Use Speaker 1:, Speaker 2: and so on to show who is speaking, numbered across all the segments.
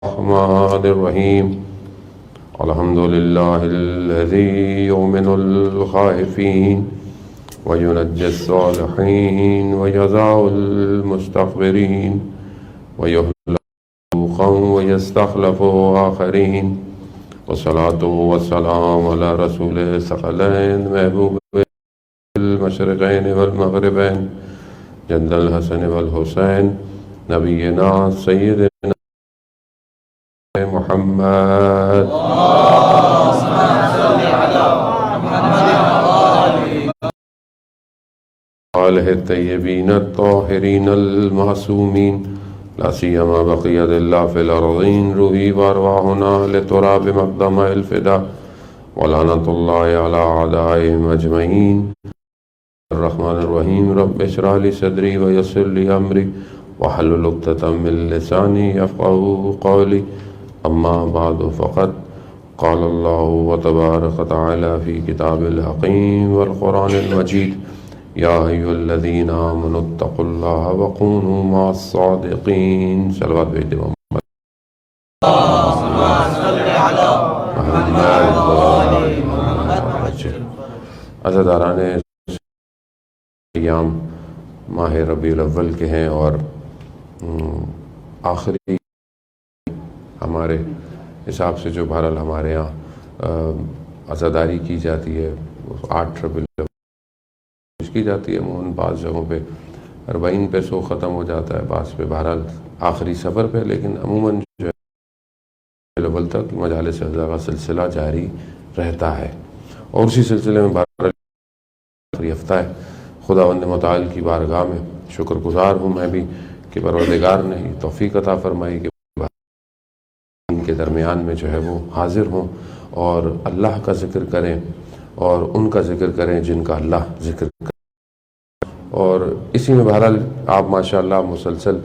Speaker 1: الرحمن الرحيم الحمد لله الذي يؤمن الخائفين وينجي الصالحين ويجزاء المستغفرين ويهلك خوفا ويستخلف آخرين والصلاة والسلام على رسول الثقلين محبوب المشرقين والمغربين جد الحسن والحسين نبينا سيدنا محمد آلہ الطیبین الطاہرین المعصومین لا سیما بقیت اللہ فی الارضین روحی وارواحنا لتراب مقدم الفدا ولعنت اللہ علی اعدائهم اجمعین الرحمن الرحیم رب اشرح لی صدری ویسر لی امری واحلل عقدۃ من لسانی یفقهوا قولی اما بعد فقد قال الله تبارك وتعالى في كتاب الحكيم والقرآن المجيد يا أيها الذين آمنوا اتقوا الله وكونوا مع الصادقين صلوات بيت محمد عزاداران ایام ماہ ربیع الاول کے ہیں اور آخری ہمارے حساب سے جو بہرحال ہمارے یہاں عزاداری کی جاتی ہے 8 ربیع الاول کی جاتی ہے، بعض جگہوں پہ 40 پہ سو ختم ہو جاتا ہے، بعض پہ بہرحال آخری سفر پہ، لیکن عموماً جو ہے الاول تک مجالس عزا کا سلسلہ جاری رہتا ہے اور اسی سلسلے میں بہرحال آخری ہفتہ ہے۔ خداوند متعال کی بارگاہ میں شکر گزار ہوں میں بھی کہ پروردگار نے یہ توفیق عطا فرمائی کہ کے درمیان میں جو ہے وہ حاضر ہوں اور اللہ کا ذکر کریں اور ان کا ذکر کریں جن کا اللہ ذکر کریں، اور اسی میں بہرحال آپ ماشاءاللہ مسلسل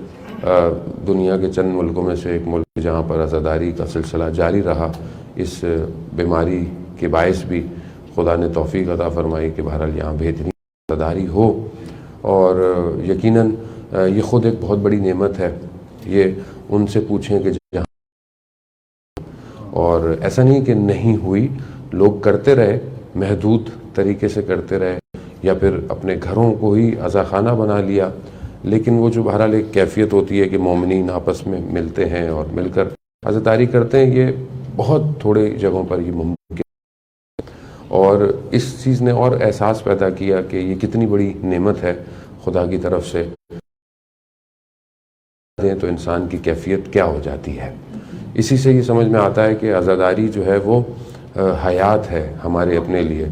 Speaker 1: دنیا کے چند ملکوں میں سے ایک ملک جہاں پر عزاداری کا سلسلہ جاری رہا، اس بیماری کے باعث بھی خدا نے توفیق عطا فرمائی کہ بہرحال یہاں بہترین عزاداری ہو، اور یقیناً یہ خود ایک بہت بڑی نعمت ہے۔ یہ ان سے پوچھیں کہ جہاں، اور ایسا نہیں کہ نہیں ہوئی، لوگ کرتے رہے، محدود طریقے سے کرتے رہے یا پھر اپنے گھروں کو ہی عزاخانہ بنا لیا، لیکن وہ جو بہرحال ایک کیفیت ہوتی ہے کہ مومنین آپس میں ملتے ہیں اور مل کر عزاداری کرتے ہیں، یہ بہت تھوڑے جگہوں پر یہ ممکن ہے، اور اس چیز نے اور احساس پیدا کیا کہ یہ کتنی بڑی نعمت ہے خدا کی طرف سے، تو انسان کی کیفیت کیا ہو جاتی ہے۔ اسی سے یہ سمجھ میں آتا ہے کہ عزاداری جو ہے وہ حیات ہے ہمارے اپنے لیے،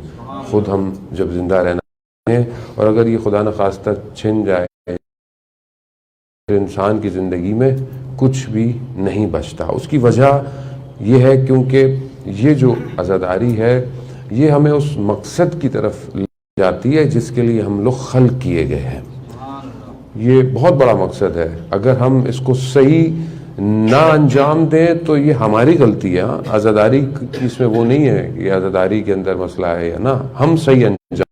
Speaker 1: خود ہم جب زندہ رہنا ہے، اور اگر یہ خدا نخواستہ چھن جائے پھر انسان کی زندگی میں کچھ بھی نہیں بچتا۔ اس کی وجہ یہ ہے کیونکہ یہ جو عزاداری ہے یہ ہمیں اس مقصد کی طرف لے جاتی ہے جس کے لیے ہم لوگ خلق کیے گئے ہیں۔ یہ بہت بڑا مقصد ہے، اگر ہم اس کو صحیح نہ انجام دیں تو یہ ہماری غلطی ہے۔ عزاداری کی اس میں وہ نہیں ہے کہ عزاداری کے اندر مسئلہ ہے یا نہ، ہم صحیح انجام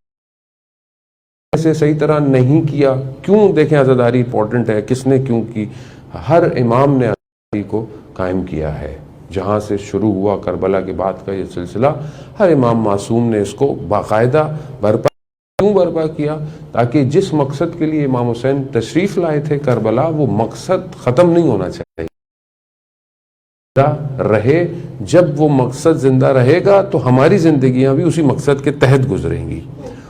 Speaker 1: سے صحیح طرح نہیں کیا۔ کیوں دیکھیں عزاداری امپورٹنٹ ہے، کس نے کیوں کی؟ ہر امام نے عزاداری کو قائم کیا ہے، جہاں سے شروع ہوا کربلا کے بعد کا یہ سلسلہ، ہر امام معصوم نے اس کو باقاعدہ برپا کیا، تاکہ جس مقصد کے لیے امام حسین تشریف لائے تھے کربلا، وہ مقصد ختم نہیں ہونا چاہیے، رہے۔ جب وہ مقصد زندہ رہے گا تو ہماری زندگیاں بھی اسی مقصد کے تحت گزریں گی،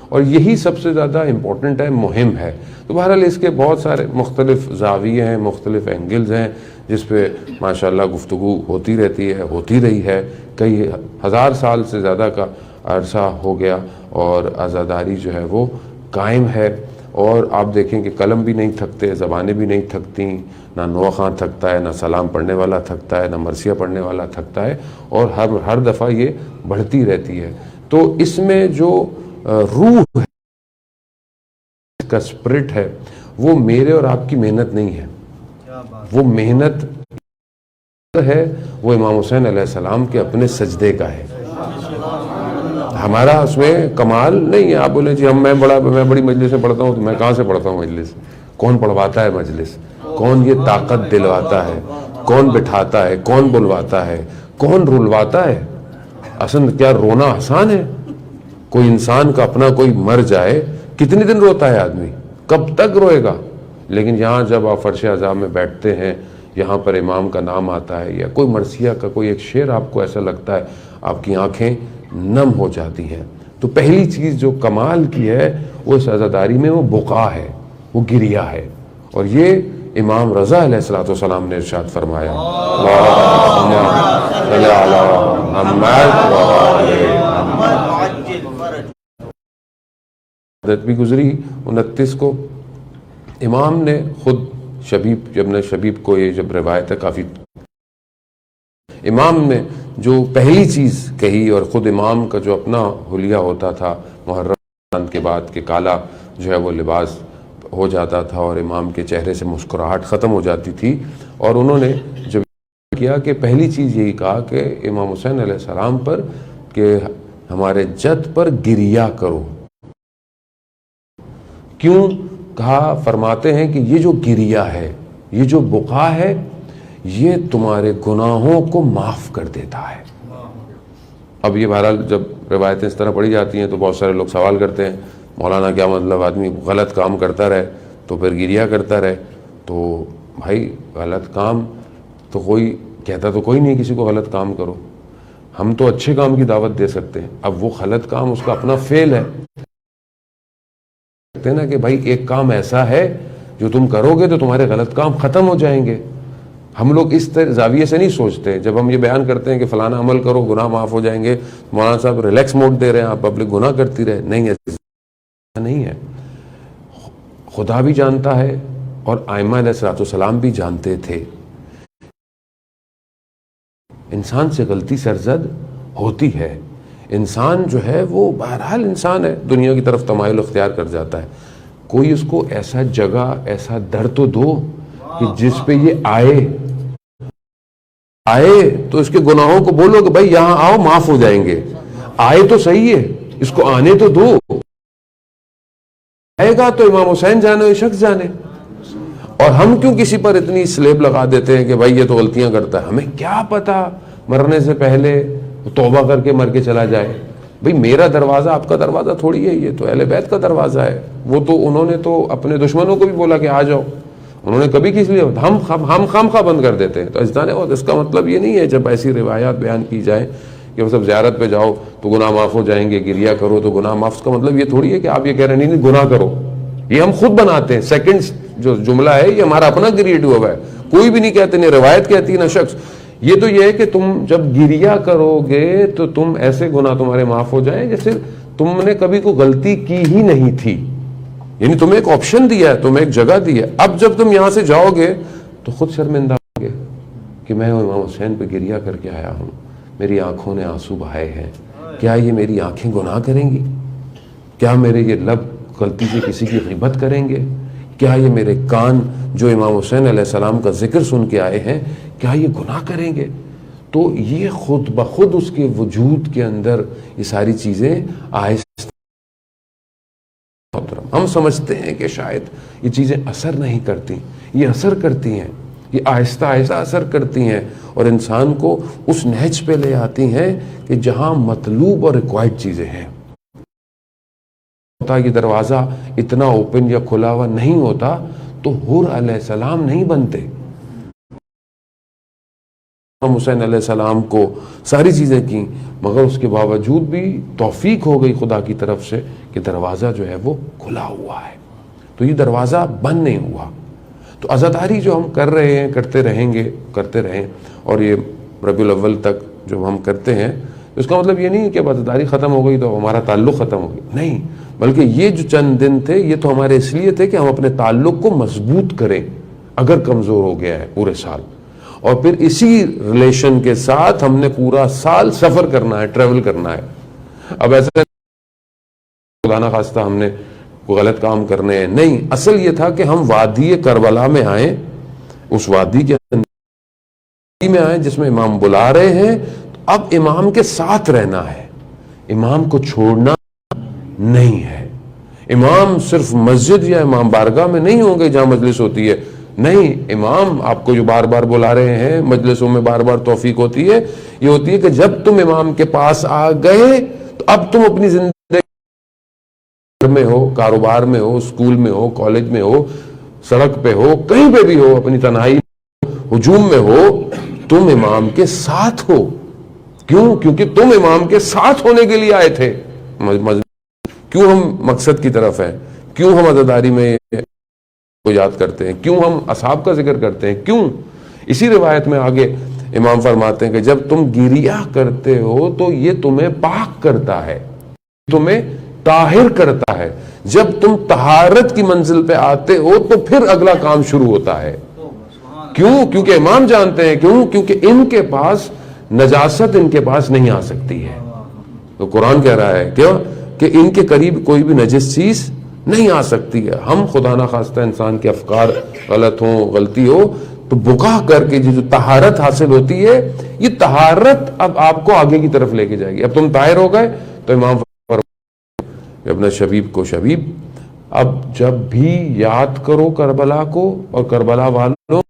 Speaker 1: اور یہی سب سے زیادہ امپورٹنٹ ہے، مہم ہے۔ تو بہرحال اس کے بہت سارے مختلف زاویے ہیں، مختلف اینگلز ہیں جس پہ ماشاءاللہ گفتگو ہوتی رہتی ہے، ہوتی رہی ہے، کئی ہزار سال سے زیادہ کا عرصہ ہو گیا، اور عزاداری جو ہے وہ قائم ہے۔ اور آپ دیکھیں کہ قلم بھی نہیں تھکتے، زبانیں بھی نہیں تھکتی، نہ نوح خان تھکتا ہے، نہ سلام پڑھنے والا تھکتا ہے، نہ مرثیہ پڑھنے والا تھکتا ہے، اور ہر دفعہ یہ بڑھتی رہتی ہے۔ تو اس میں جو روح ہے، اس کا اسپرٹ ہے، وہ میرے اور آپ کی محنت نہیں ہے، وہ محنت ہے وہ امام حسین علیہ السلام کے اپنے سجدے کا ہے۔ ہمارا اس میں کمال نہیں ہے۔ آپ بولیں جی میں بڑی مجلس میں پڑھتا ہوں، تو میں کہاں سے پڑھتا ہوں مجلس؟ کون پڑھواتا ہے مجلس؟ کون یہ طاقت دلواتا ہے؟ کون بٹھاتا ہے, کون بلواتا ہے, کون رلواتا ہے. اصل کیا رونا آسان ہے؟ کوئی انسان کا اپنا کوئی مر جائے کتنے دن روتا ہے آدمی, کب تک روئے گا؟ لیکن یہاں جب آپ فرش عذاب میں بیٹھتے ہیں, یہاں پر امام کا نام آتا ہے یا کوئی مرثیہ کا کوئی ایک شعر آپ کو ایسا لگتا ہے, آپ کی آنکھیں نم ہو جاتی ہیں. تو پہلی چیز جو کمال کی ہے وہ اس عزاداری میں وہ بقا ہے, وہ گریہ ہے. اور یہ امام رضا علیہ السلام نے ارشاد فرمایا, اللہم صلی علی محمد و آل محمد. عادت بھی گزری 29 کو. امام نے خود شبیب, ابن شبیب کو یہ جب روایت ہے کافی, امام نے جو پہلی چیز کہی, اور خود امام کا جو اپنا حلیہ ہوتا تھا محرم کے بعد کہ کالا جو ہے وہ لباس ہو جاتا تھا اور امام کے چہرے سے مسکراہٹ ختم ہو جاتی تھی, اور انہوں نے جب کیا کہ پہلی چیز یہی کہا کہ امام حسین علیہ السلام پر کہ ہمارے جد پر گریہ کرو. کیوں کہا؟ فرماتے ہیں کہ یہ جو گریہ ہے, یہ جو بقا ہے, یہ تمہارے گناہوں کو معاف کر دیتا ہے. اب یہ بہرحال جب روایتیں اس طرح پڑھی جاتی ہیں تو بہت سارے لوگ سوال کرتے ہیں, مولانا کیا مطلب آدمی غلط کام کرتا رہے تو پھر گریہ کرتا رہے؟ تو بھائی غلط کام تو کوئی کہتا تو کوئی نہیں کسی کو غلط کام کرو, ہم تو اچھے کام کی دعوت دے سکتے ہیں. اب وہ غلط کام اس کا اپنا فعل ہے نا, کہ بھائی ایک کام ایسا ہے جو تم کرو گے تو تمہارے غلط کام ختم ہو جائیں گے. ہم لوگ اس زاویے سے نہیں سوچتے. جب ہم یہ بیان کرتے ہیں کہ فلانا عمل کرو گناہ معاف ہو جائیں گے, مولانا صاحب ریلیکس موڈ دے رہے ہیں, آپ پبلک گناہ کرتی رہے. نہیں, ایسا نہیں ہے. خدا بھی جانتا ہے اور ائمہ علیہ السلام بھی جانتے تھے. انسان سے غلطی سرزد ہوتی ہے. انسان جو ہے وہ بہرحال انسان ہے, دنیا کی طرف تمائل اختیار کر جاتا ہے. کوئی اس کو ایسا جگہ, ایسا در تو دو کہ جس پہ یہ آئے تو اس کے گناہوں کو بولو کہ بھائی یہاں آؤ معاف ہو جائیں گے. آئے تو صحیح ہے, اس کو آنے تو دو. آئے گا تو امام حسین جانے, یہ شخص جانے. اور ہم کیوں کسی پر اتنی سلیب لگا دیتے ہیں کہ بھائی یہ تو غلطیاں کرتا ہے, ہمیں کیا پتا مرنے سے پہلے توبہ کر کے مر کے چلا جائے. بھئی میرا دروازہ آپ کا دروازہ تھوڑی ہے, یہ تو اہل بیت کا دروازہ ہے. وہ تو انہوں نے تو اپنے دشمنوں کو بھی بولا کہ آ جاؤ, انہوں نے کبھی کس لیے, ہم خواہ بند کر دیتے ہیں. تو اس کا مطلب یہ نہیں ہے جب ایسی روایات بیان کی جائیں کہ مطلب زیارت پہ جاؤ تو گناہ معاف ہو جائیں گے, گریہ کرو تو گناہ معاف. اس کا مطلب یہ تھوڑی ہے کہ آپ یہ کہہ رہے ہیں نہیں گناہ کرو. یہ ہم خود بناتے ہیں. سیکنڈ جو جملہ ہے یہ ہمارا اپنا کریٹ ہوا ہے, کوئی بھی نہیں کہتے, نہ روایت کہتی نہ شخص. یہ تو یہ ہے کہ تم جب گریہ کرو گے تو تم ایسے گناہ تمہارے معاف ہو جائیں جیسے تم نے کبھی کوئی غلطی کی ہی نہیں تھی. یعنی تمہیں ایک آپشن دیا ہے, تمہیں ایک جگہ دی ہے. اب جب تم یہاں سے جاؤ گے تو خود شرمندہ ہو گے کہ میں امام حسین پہ گریہ کر کے آیا ہوں, میری آنکھوں نے آنسو بہائے ہیں. کیا یہ میری آنکھیں گناہ کریں گی؟ کیا میرے یہ لب غلطی سے کسی کی غیبت کریں گے؟ کیا یہ میرے کان جو امام حسین علیہ السلام کا ذکر سن کے آئے ہیں کیا یہ گناہ کریں گے؟ تو یہ خود بخود اس کے وجود کے اندر یہ ساری چیزیں آہستہ, ہم سمجھتے ہیں کہ شاید یہ چیزیں اثر نہیں کرتی, یہ اثر کرتی ہیں, یہ آہستہ آہستہ اثر کرتی ہیں اور انسان کو اس نہج پہ لے آتی ہیں کہ جہاں مطلوب اور ریکوائرڈ چیزیں ہیں. یہ دروازہ اتنا اوپن یا کھلا ہوا نہیں ہوتا تو حور علیہ السلام نہیں بنتے. امام حسین علیہ السلام کو ساری چیزیں کی, مگر اس کے باوجود بھی توفیق ہو گئی خدا کی طرف سے کہ دروازہ جو ہے وہ کھلا ہوا ہے. تو یہ دروازہ بند نہیں ہوا. تو عزاداری جو ہم کر رہے ہیں, کرتے رہیں, اور یہ ربیع الاول تک جو ہم کرتے ہیں, اس کا مطلب یہ نہیں کہ اب عزاداری ختم ہو گئی تو ہمارا تعلق ختم ہو گیا, نہیں. بلکہ یہ جو چند دن تھے یہ تو ہمارے اس لیے تھے کہ ہم اپنے تعلق کو مضبوط کریں اگر کمزور ہو گیا ہے پورے سال. اور پھر اسی ریلیشن کے ساتھ ہم نے پورا سال سفر کرنا ہے, ٹریول کرنا ہے. اب ایسا خدا نہ خواستہ ہم نے کوئی غلط کام کرنے ہیں, نہیں. اصل یہ تھا کہ ہم وادی کربلا میں آئیں, اس وادی کے میں آئیں جس میں امام بلا رہے ہیں. اب امام کے ساتھ رہنا ہے, امام کو چھوڑنا نہیں ہے. امام صرف مسجد یا امام بارگاہ میں نہیں ہوں گے جہاں مجلس ہوتی ہے, نہیں، امام آپ کو جو بار بار بلا رہے ہیں، مجلسوں میں بار بار توفیق ہوتی ہے، یہ ہوتی ہے کہ جب تم امام کے پاس آ گئے تو اب تم اپنی زندگی میں ہو، کاروبار میں ہو، اسکول میں ہو، کالج میں ہو، سڑک پہ ہو، کہیں پہ بھی ہو، اپنی تنہائی ہجوم میں ہو، تم امام کے ساتھ ہو. کیوں؟ کیونکہ تم امام کے ساتھ ہونے کے لیے آئے تھے. کیوں ہم مقصد کی طرف ہیں؟ کیوں ہم عزاداری میں کو یاد کرتے ہیں؟ کیوں ہم اصحاب کا ذکر کرتے ہیں؟ کیوں؟ اسی روایت میں آگے امام فرماتے ہیں کہ جب تم گریہ کرتے ہو تو یہ تمہیں پاک کرتا ہے، تمہیں طاہر کرتا ہے. جب تم طہارت کی منزل پہ آتے ہو تو پھر اگلا کام شروع ہوتا ہے. کیوں؟ کیونکہ امام جانتے ہیں. کیوں؟ کیونکہ ان کے پاس نجاست ان کے پاس نہیں آ سکتی ہے. تو قرآن کہہ رہا ہے کیا کہ ان کے قریب کوئی بھی نجس چیز نہیں آ سکتی ہے. ہم خدا نہ خواستہ انسان کے افکار غلط ہوں، غلطی ہو تو بکا کر کے جو طہارت حاصل ہوتی ہے، یہ طہارت اب آپ کو آگے کی طرف لے کے جائے گی. اب تم طاہر ہو گئے تو امام اپنا شبیب کو شبیب، اب جب بھی یاد کرو کربلا کو اور کربلا والوں،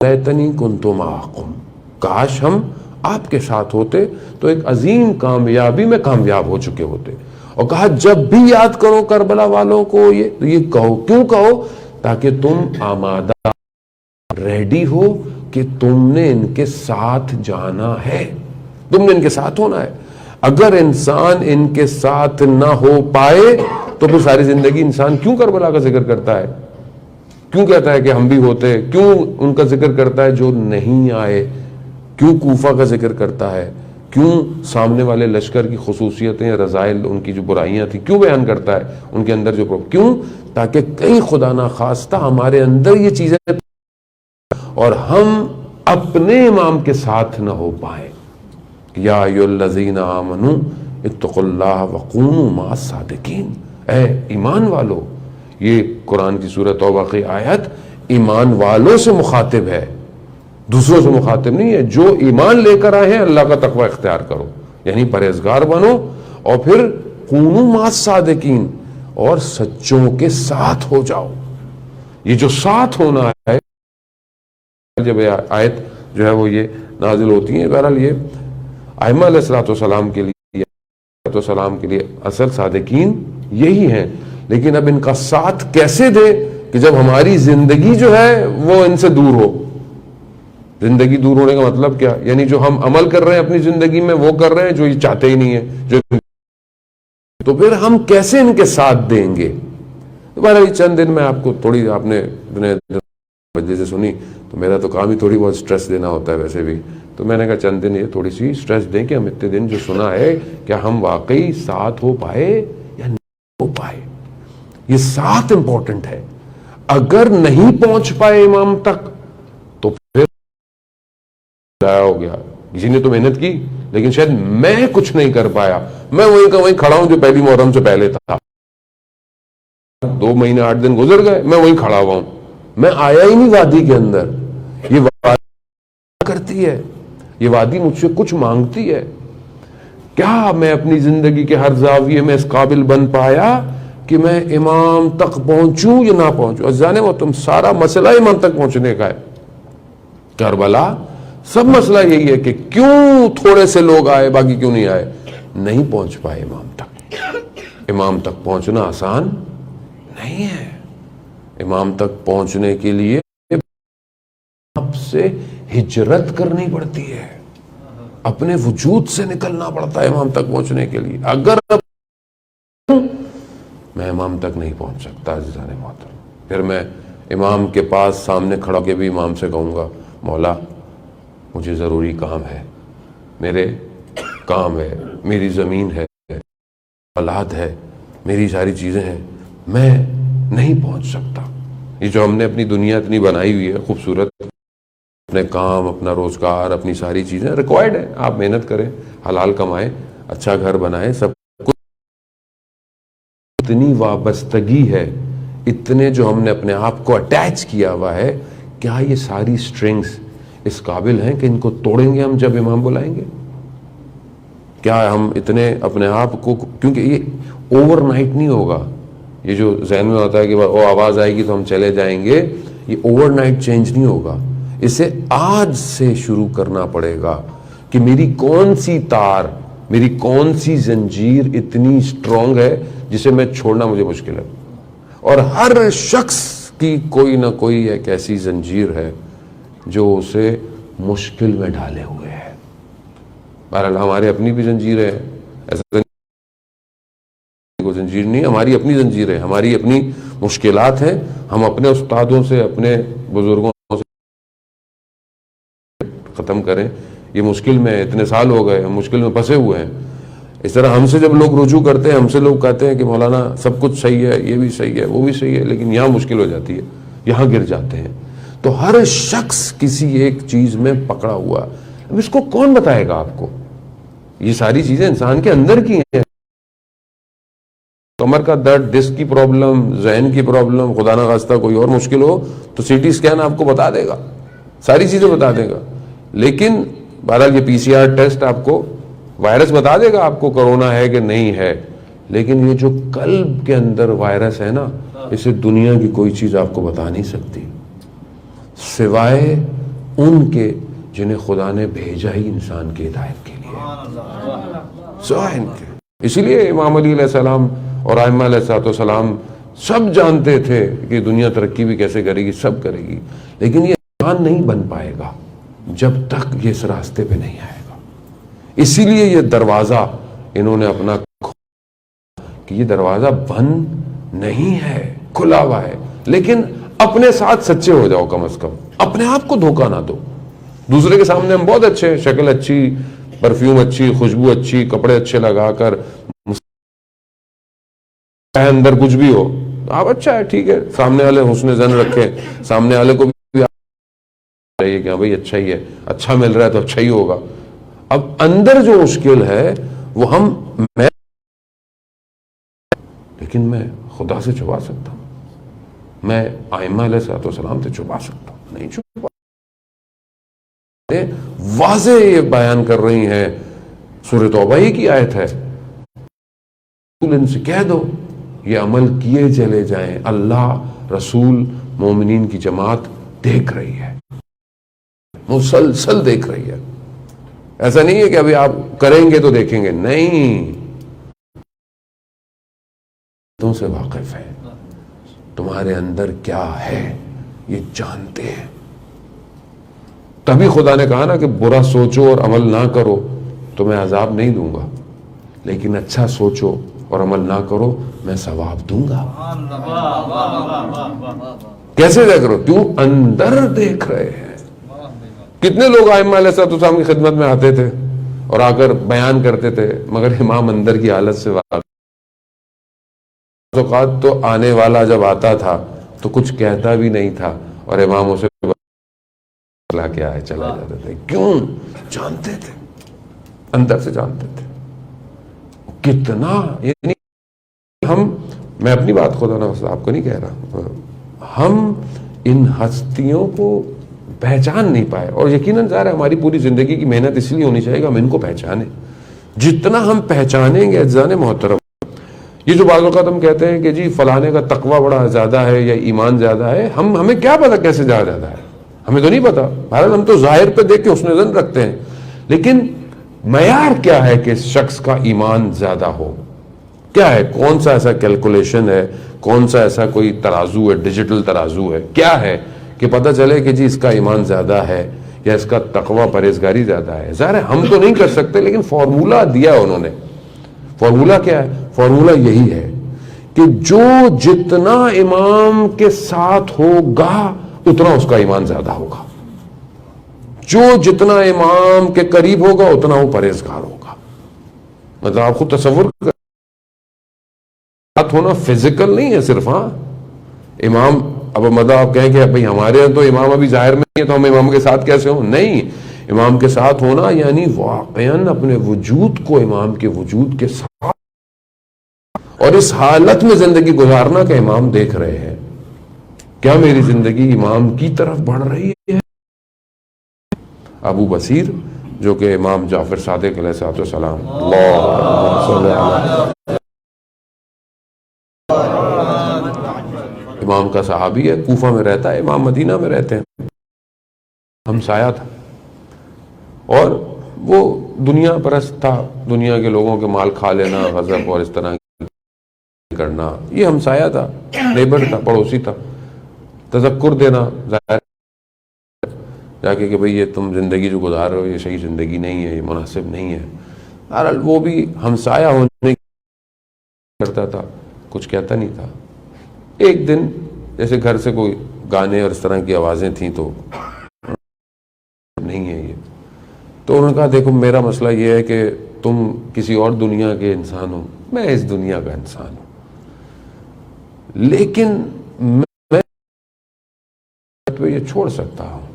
Speaker 1: لیتنی کنت معکم، کاش ہم آپ کے ساتھ ہوتے تو ایک عظیم کامیابی میں کامیاب ہو چکے ہوتے. اور کہا جب بھی یاد کرو کربلا والوں کو یہ کہو. کیوں کہو؟ تاکہ تم آمادہ ریڈی ہو کہ تم نے ان کے ساتھ جانا ہے، تم نے ان کے ساتھ ہونا ہے. اگر انسان ان کے ساتھ نہ ہو پائے تو پھر ساری زندگی انسان کیوں کربلا کا ذکر کرتا ہے؟ کیوں کہتا ہے کہ ہم بھی ہوتے؟ کیوں ان کا ذکر کرتا ہے جو نہیں آئے؟ کیوں کوفہ کا ذکر کرتا ہے؟ کیوں سامنے والے لشکر کی خصوصیتیں، رذائل، ان کی جو برائیاں تھیں کیوں بیان کرتا ہے؟ ان کے اندر جو کیوں؟ تاکہ کہیں خدا نہ خواستہ ہمارے اندر یہ چیزیں اور ہم اپنے امام کے ساتھ نہ ہو پائیں. یا ایھا الذین آمنوا اتقوا اللہ وکونوا مع الصادقین، اے ایمان والو. یہ قرآن کی سورۃ توبہ کی آیت ایمان والوں سے مخاطب ہے، دوسروں سے مخاطب نہیں ہے. جو ایمان لے کر آئے ہیں اللہ کا تقوی اختیار کرو، یعنی پرہیزگار بنو، اور پھر کونوا مع الصادقین، اور سچوں کے ساتھ ہو جاؤ. یہ جو ساتھ ہونا ہے، جب آیت جو ہے وہ یہ نازل ہوتی ہے، بہرحال یہ ائمہ علیہ الصلوۃ والسلام کے لیے اصل صادقین یہی ہیں. لیکن اب ان کا ساتھ کیسے دے کہ جب ہماری زندگی جو ہے وہ ان سے دور ہو. زندگی دور ہونے کا مطلب کیا؟ یعنی جو ہم عمل کر رہے ہیں اپنی زندگی میں وہ کر رہے ہیں جو یہ چاہتے ہی نہیں ہیں، تو پھر ہم کیسے ان کے ساتھ دیں گے؟ بہرحال چند دن میں آپ کو تھوڑی، آپ نے وجہ سے سنی تو میرا تو کام ہی تھوڑی بہت سٹریس دینا ہوتا ہے ویسے بھی، تو میں نے کہا چند دن یہ تھوڑی سی سٹریس دیں کہ ہم اتنے دن جو سنا ہے کیا ہم واقعی ساتھ ہو پائے یا نہیں ہو پائے. یہ ساتھ امپورٹنٹ ہے. اگر نہیں پہنچ پائے امام تک تو پھر ضائع ہو گیا. کسی نے تو محنت کی لیکن شاید میں کچھ نہیں کر پایا، میں وہیں کا وہیں کھڑا ہوں جو پہلی محرم سے پہلے تھا. 2 مہینے 8 دن گزر گئے، میں وہیں کھڑا ہوا ہوں، میں آیا ہی نہیں وادی کے اندر. یہ وادی کرتی ہے، یہ وادی مجھ سے کچھ مانگتی ہے. کیا میں اپنی زندگی کے ہر زاویے میں اس قابل بن پایا کہ میں امام تک پہنچوں یا نہ پہنچوں؟ اور جانے وہ تم سارا مسئلہ امام تک پہنچنے کا ہے. کربلا سب مسئلہ یہی ہے کہ کیوں تھوڑے سے لوگ آئے باقی کیوں نہیں آئے؟ نہیں پہنچ پائے امام تک. امام تک پہنچنا آسان نہیں ہے. امام تک پہنچنے کے لیے آپ سے ہجرت کرنی پڑتی ہے، اپنے وجود سے نکلنا پڑتا ہے امام تک پہنچنے کے لیے. اگر میں امام تک نہیں پہنچ سکتا عزیزان محترم، پھر میں امام کے پاس سامنے کھڑا کے بھی امام سے کہوں گا مولا مجھے ضروری کام ہے، میرے کام ہے، میری زمین ہے، اولاد ہے، میری ساری چیزیں ہیں، میں نہیں پہنچ سکتا. یہ جو ہم نے اپنی دنیا اتنی بنائی ہوئی ہے خوبصورت، اپنے کام، اپنا روزگار، اپنی ساری چیزیں ریکوائرڈ ہیں. آپ محنت کریں، حلال کمائیں، اچھا گھر بنائیں، سب کچھ. اتنی وابستگی ہے، اتنے جو ہم نے اپنے آپ کو اٹیچ کیا ہوا ہے، کیا یہ ساری سٹرنگز اس قابل ہیں کہ ان کو توڑیں گے ہم جب امام بلائیں گے؟ کیا ہم اتنے اپنے آپ کو، کیونکہ یہ اوور نائٹ نہیں ہوگا، یہ جو ذہن میں ہوتا ہے کہ وہ آواز آئے گی تو ہم چلے جائیں گے، یہ اوور نائٹ چینج نہیں ہوگا. اسے آج سے شروع کرنا پڑے گا کہ میری کون سی تار، میری کون سی زنجیر اتنی اسٹرانگ ہے جسے میں چھوڑنا مجھے مشکل ہے. اور ہر شخص کی کوئی نہ کوئی ایک ایسی زنجیر ہے جو اسے مشکل میں ڈالے ہوئے ہے. بہرحال ہمارے اپنی بھی زنجیر ہے، ایسا کوئی زنجیر نہیں، ہماری اپنی زنجیر ہے، ہماری اپنی مشکلات ہیں. ہم اپنے استادوں سے، اپنے بزرگوں سے ختم کریں. یہ مشکل میں اتنے سال ہو گئے، ہم مشکل میں پھنسے ہوئے ہیں. اس طرح ہم سے جب لوگ رجوع کرتے ہیں، ہم سے لوگ کہتے ہیں کہ مولانا سب کچھ صحیح ہے، یہ بھی صحیح ہے، وہ بھی صحیح ہے، لیکن یہاں مشکل ہو جاتی ہے، یہاں گر جاتے ہیں. تو ہر شخص کسی ایک چیز میں پکڑا ہوا. اب اس کو کون بتائے گا آپ کو؟ یہ ساری چیزیں انسان کے اندر کی ہیں. کمر کا درد، ڈسک کی پرابلم، ذہن کی پرابلم، خدا نہ خواستہ کوئی اور مشکل ہو تو سی ٹی اسکین آپ کو بتا دے گا، ساری چیزیں بتا دے گا. لیکن بہرحال یہ پی سی آر ٹیسٹ آپ کو وائرس بتا دے گا آپ کو کرونا ہے کہ نہیں ہے. لیکن یہ جو قلب کے اندر وائرس ہے نا، اسے دنیا کی کوئی چیز آپ کو بتا نہیں سکتی سوائے ان کے جنہیں خدا نے بھیجا ہی انسان کی ہدایت کے لیے، سوائے ان کے. اسی لیے امام علی علیہ السلام اور ائمہ علیہ السلام سب جانتے تھے کہ دنیا ترقی بھی کیسے کرے گی، سب کرے گی، لیکن یہ انسان نہیں بن پائے گا جب تک یہ اس راستے پہ نہیں آئے گا. اسی لیے یہ دروازہ انہوں نے اپنا کہ یہ دروازہ بند نہیں ہے، کھلا ہوا ہے. لیکن اپنے ساتھ سچے ہو جاؤ، کم از کم اپنے آپ کو دھوکہ نہ دو. دوسرے کے سامنے ہم بہت اچھے، شکل اچھی، پرفیوم اچھی، خوشبو اچھی، کپڑے اچھے لگا کر، اندر کچھ بھی ہو آپ اچھا ہے، ٹھیک ہے، سامنے والے حسن ظن رکھیں، سامنے والے کو بھی چاہیے کہ ہاں بھائی اچھا ہی ہے، اچھا مل رہا ہے تو اچھا ہی ہوگا. اب اندر جو مشکل ہے وہ میں لیکن میں خدا سے چھپا سکتا ہوں، میں ائمہ علیہ السلام سے چھپا سکتا ہوں؟ نہیں چھپا. واضح یہ بیان کر رہی ہیں، سورۃ توبہ ہی کی آیت ہے، ان سے کہہ دو یہ عمل کیے چلے جائیں، اللہ، رسول، مومنین کی جماعت دیکھ رہی ہے، مسلسل دیکھ رہی ہے. ایسا نہیں ہے کہ ابھی آپ کریں گے تو دیکھیں گے، نہیں، تم سے واقف ہے، تمہارے اندر کیا ہے یہ جانتے ہیں. تبھی خدا نے کہا نا کہ برا سوچو اور عمل نہ کرو تو میں عذاب نہیں دوں گا، لیکن اچھا سوچو اور عمل نہ کرو میں ثواب دوں گا. کیسے دیکھ رہے ہو؟ کیوں؟ اندر دیکھ رہے ہیں. کتنے لوگ ائمہ علیہ السلام کی خدمت میں آتے تھے اور آ کر بیان کرتے تھے، مگر امام اندر کی حالت سے واقف. اوقات تو آنے والا جب آتا تھا تو کچھ کہتا بھی نہیں تھا اور امام اسے کیا ہے چلا جاتے تھے. کیوں؟ جانتے تھے، اندر سے جانتے تھے. کتنا یعنی میں اپنی بات خدا نہ آپ کو نہیں کہہ رہا، ہم ان ہستیوں کو پہچان نہیں پائے. اور یقیناً ظاہر ہے ہماری پوری زندگی کی محنت اس لیے ہونی چاہیے کہ ہم ان کو پہچانیں. جتنا ہم پہچانیں گے عزیزان محترم، یہ جو بعض اوقات ہم کہتے ہیں کہ جی فلانے کا تقوی بڑا زیادہ ہے یا ایمان زیادہ ہے، ہمیں کیا پتا کیسے زیادہ ہے، ہمیں تو نہیں پتا. بہرحال ہم تو ظاہر پہ دیکھ کے حسن ظن رکھتے ہیں، لیکن معیار کیا ہے کہ اس شخص کا ایمان زیادہ ہو؟ کیا ہے؟ کون سا ایسا کیلکولیشن ہے، کون سا ایسا کوئی ترازو ہے، ڈیجیٹل ترازو ہے، کیا ہے کہ پتہ چلے کہ جی اس کا ایمان زیادہ ہے یا اس کا تقوی پرہیزگاری زیادہ ہے؟ ظاہر ہے ہم تو نہیں کر سکتے، لیکن فارمولہ دیا انہوں نے. فارمولہ کیا ہے؟ فارمولہ یہی ہے کہ جو جتنا امام کے ساتھ ہوگا اتنا اس کا ایمان زیادہ ہوگا، جو جتنا امام کے قریب ہوگا اتنا وہ پرہیزگار ہوگا. مطلب آپ خود تصور کر ہونا فزیکل نہیں ہے صرف. ہاں امام، اب مطلب آپ کہیں کہ بھائی ہمارے یہاں تو امام ابھی ظاہر میں نہیں ہے تو ہم امام کے ساتھ کیسے ہوں؟ نہیں، امام کے ساتھ ہونا یعنی واقعاً اپنے وجود کو امام کے وجود کے ساتھ اور اس حالت میں زندگی گزارنا کہ امام دیکھ رہے ہیں. کیا میری زندگی امام کی طرف بڑھ رہی ہے؟ ابو بصیر جو کہ امام جعفر صادق علیہ السلام، اللہ کا صحابی ہے، کوفہ میں رہتا ہے، امام مدینہ میں رہتے ہیں، ہمسایہ تھا، اور وہ دنیا پرست تھا، دنیا کے لوگوں کے مال کھا لینا، غضب اور اس طرح کرنا، یہ ہمسایہ تھا، نیبر تھا، پڑوسی تھا، تذکر دینا ظاہر جا کے کہ بھئی یہ تم زندگی جو گزار رہے ہو یہ صحیح زندگی نہیں ہے، یہ مناسب نہیں ہے. بہرحال وہ بھی ہمسایہ ہونے کرتا تھا، کچھ کہتا نہیں تھا. ایک دن جیسے گھر سے کوئی گانے اور اس طرح کی آوازیں تھیں تو نہیں ہے یہ، تو انہوں نے کہا دیکھو میرا مسئلہ یہ ہے کہ تم کسی اور دنیا کے انسان ہو، میں اس دنیا کا انسان ہوں، لیکن میں تو یہ چھوڑ سکتا ہوں.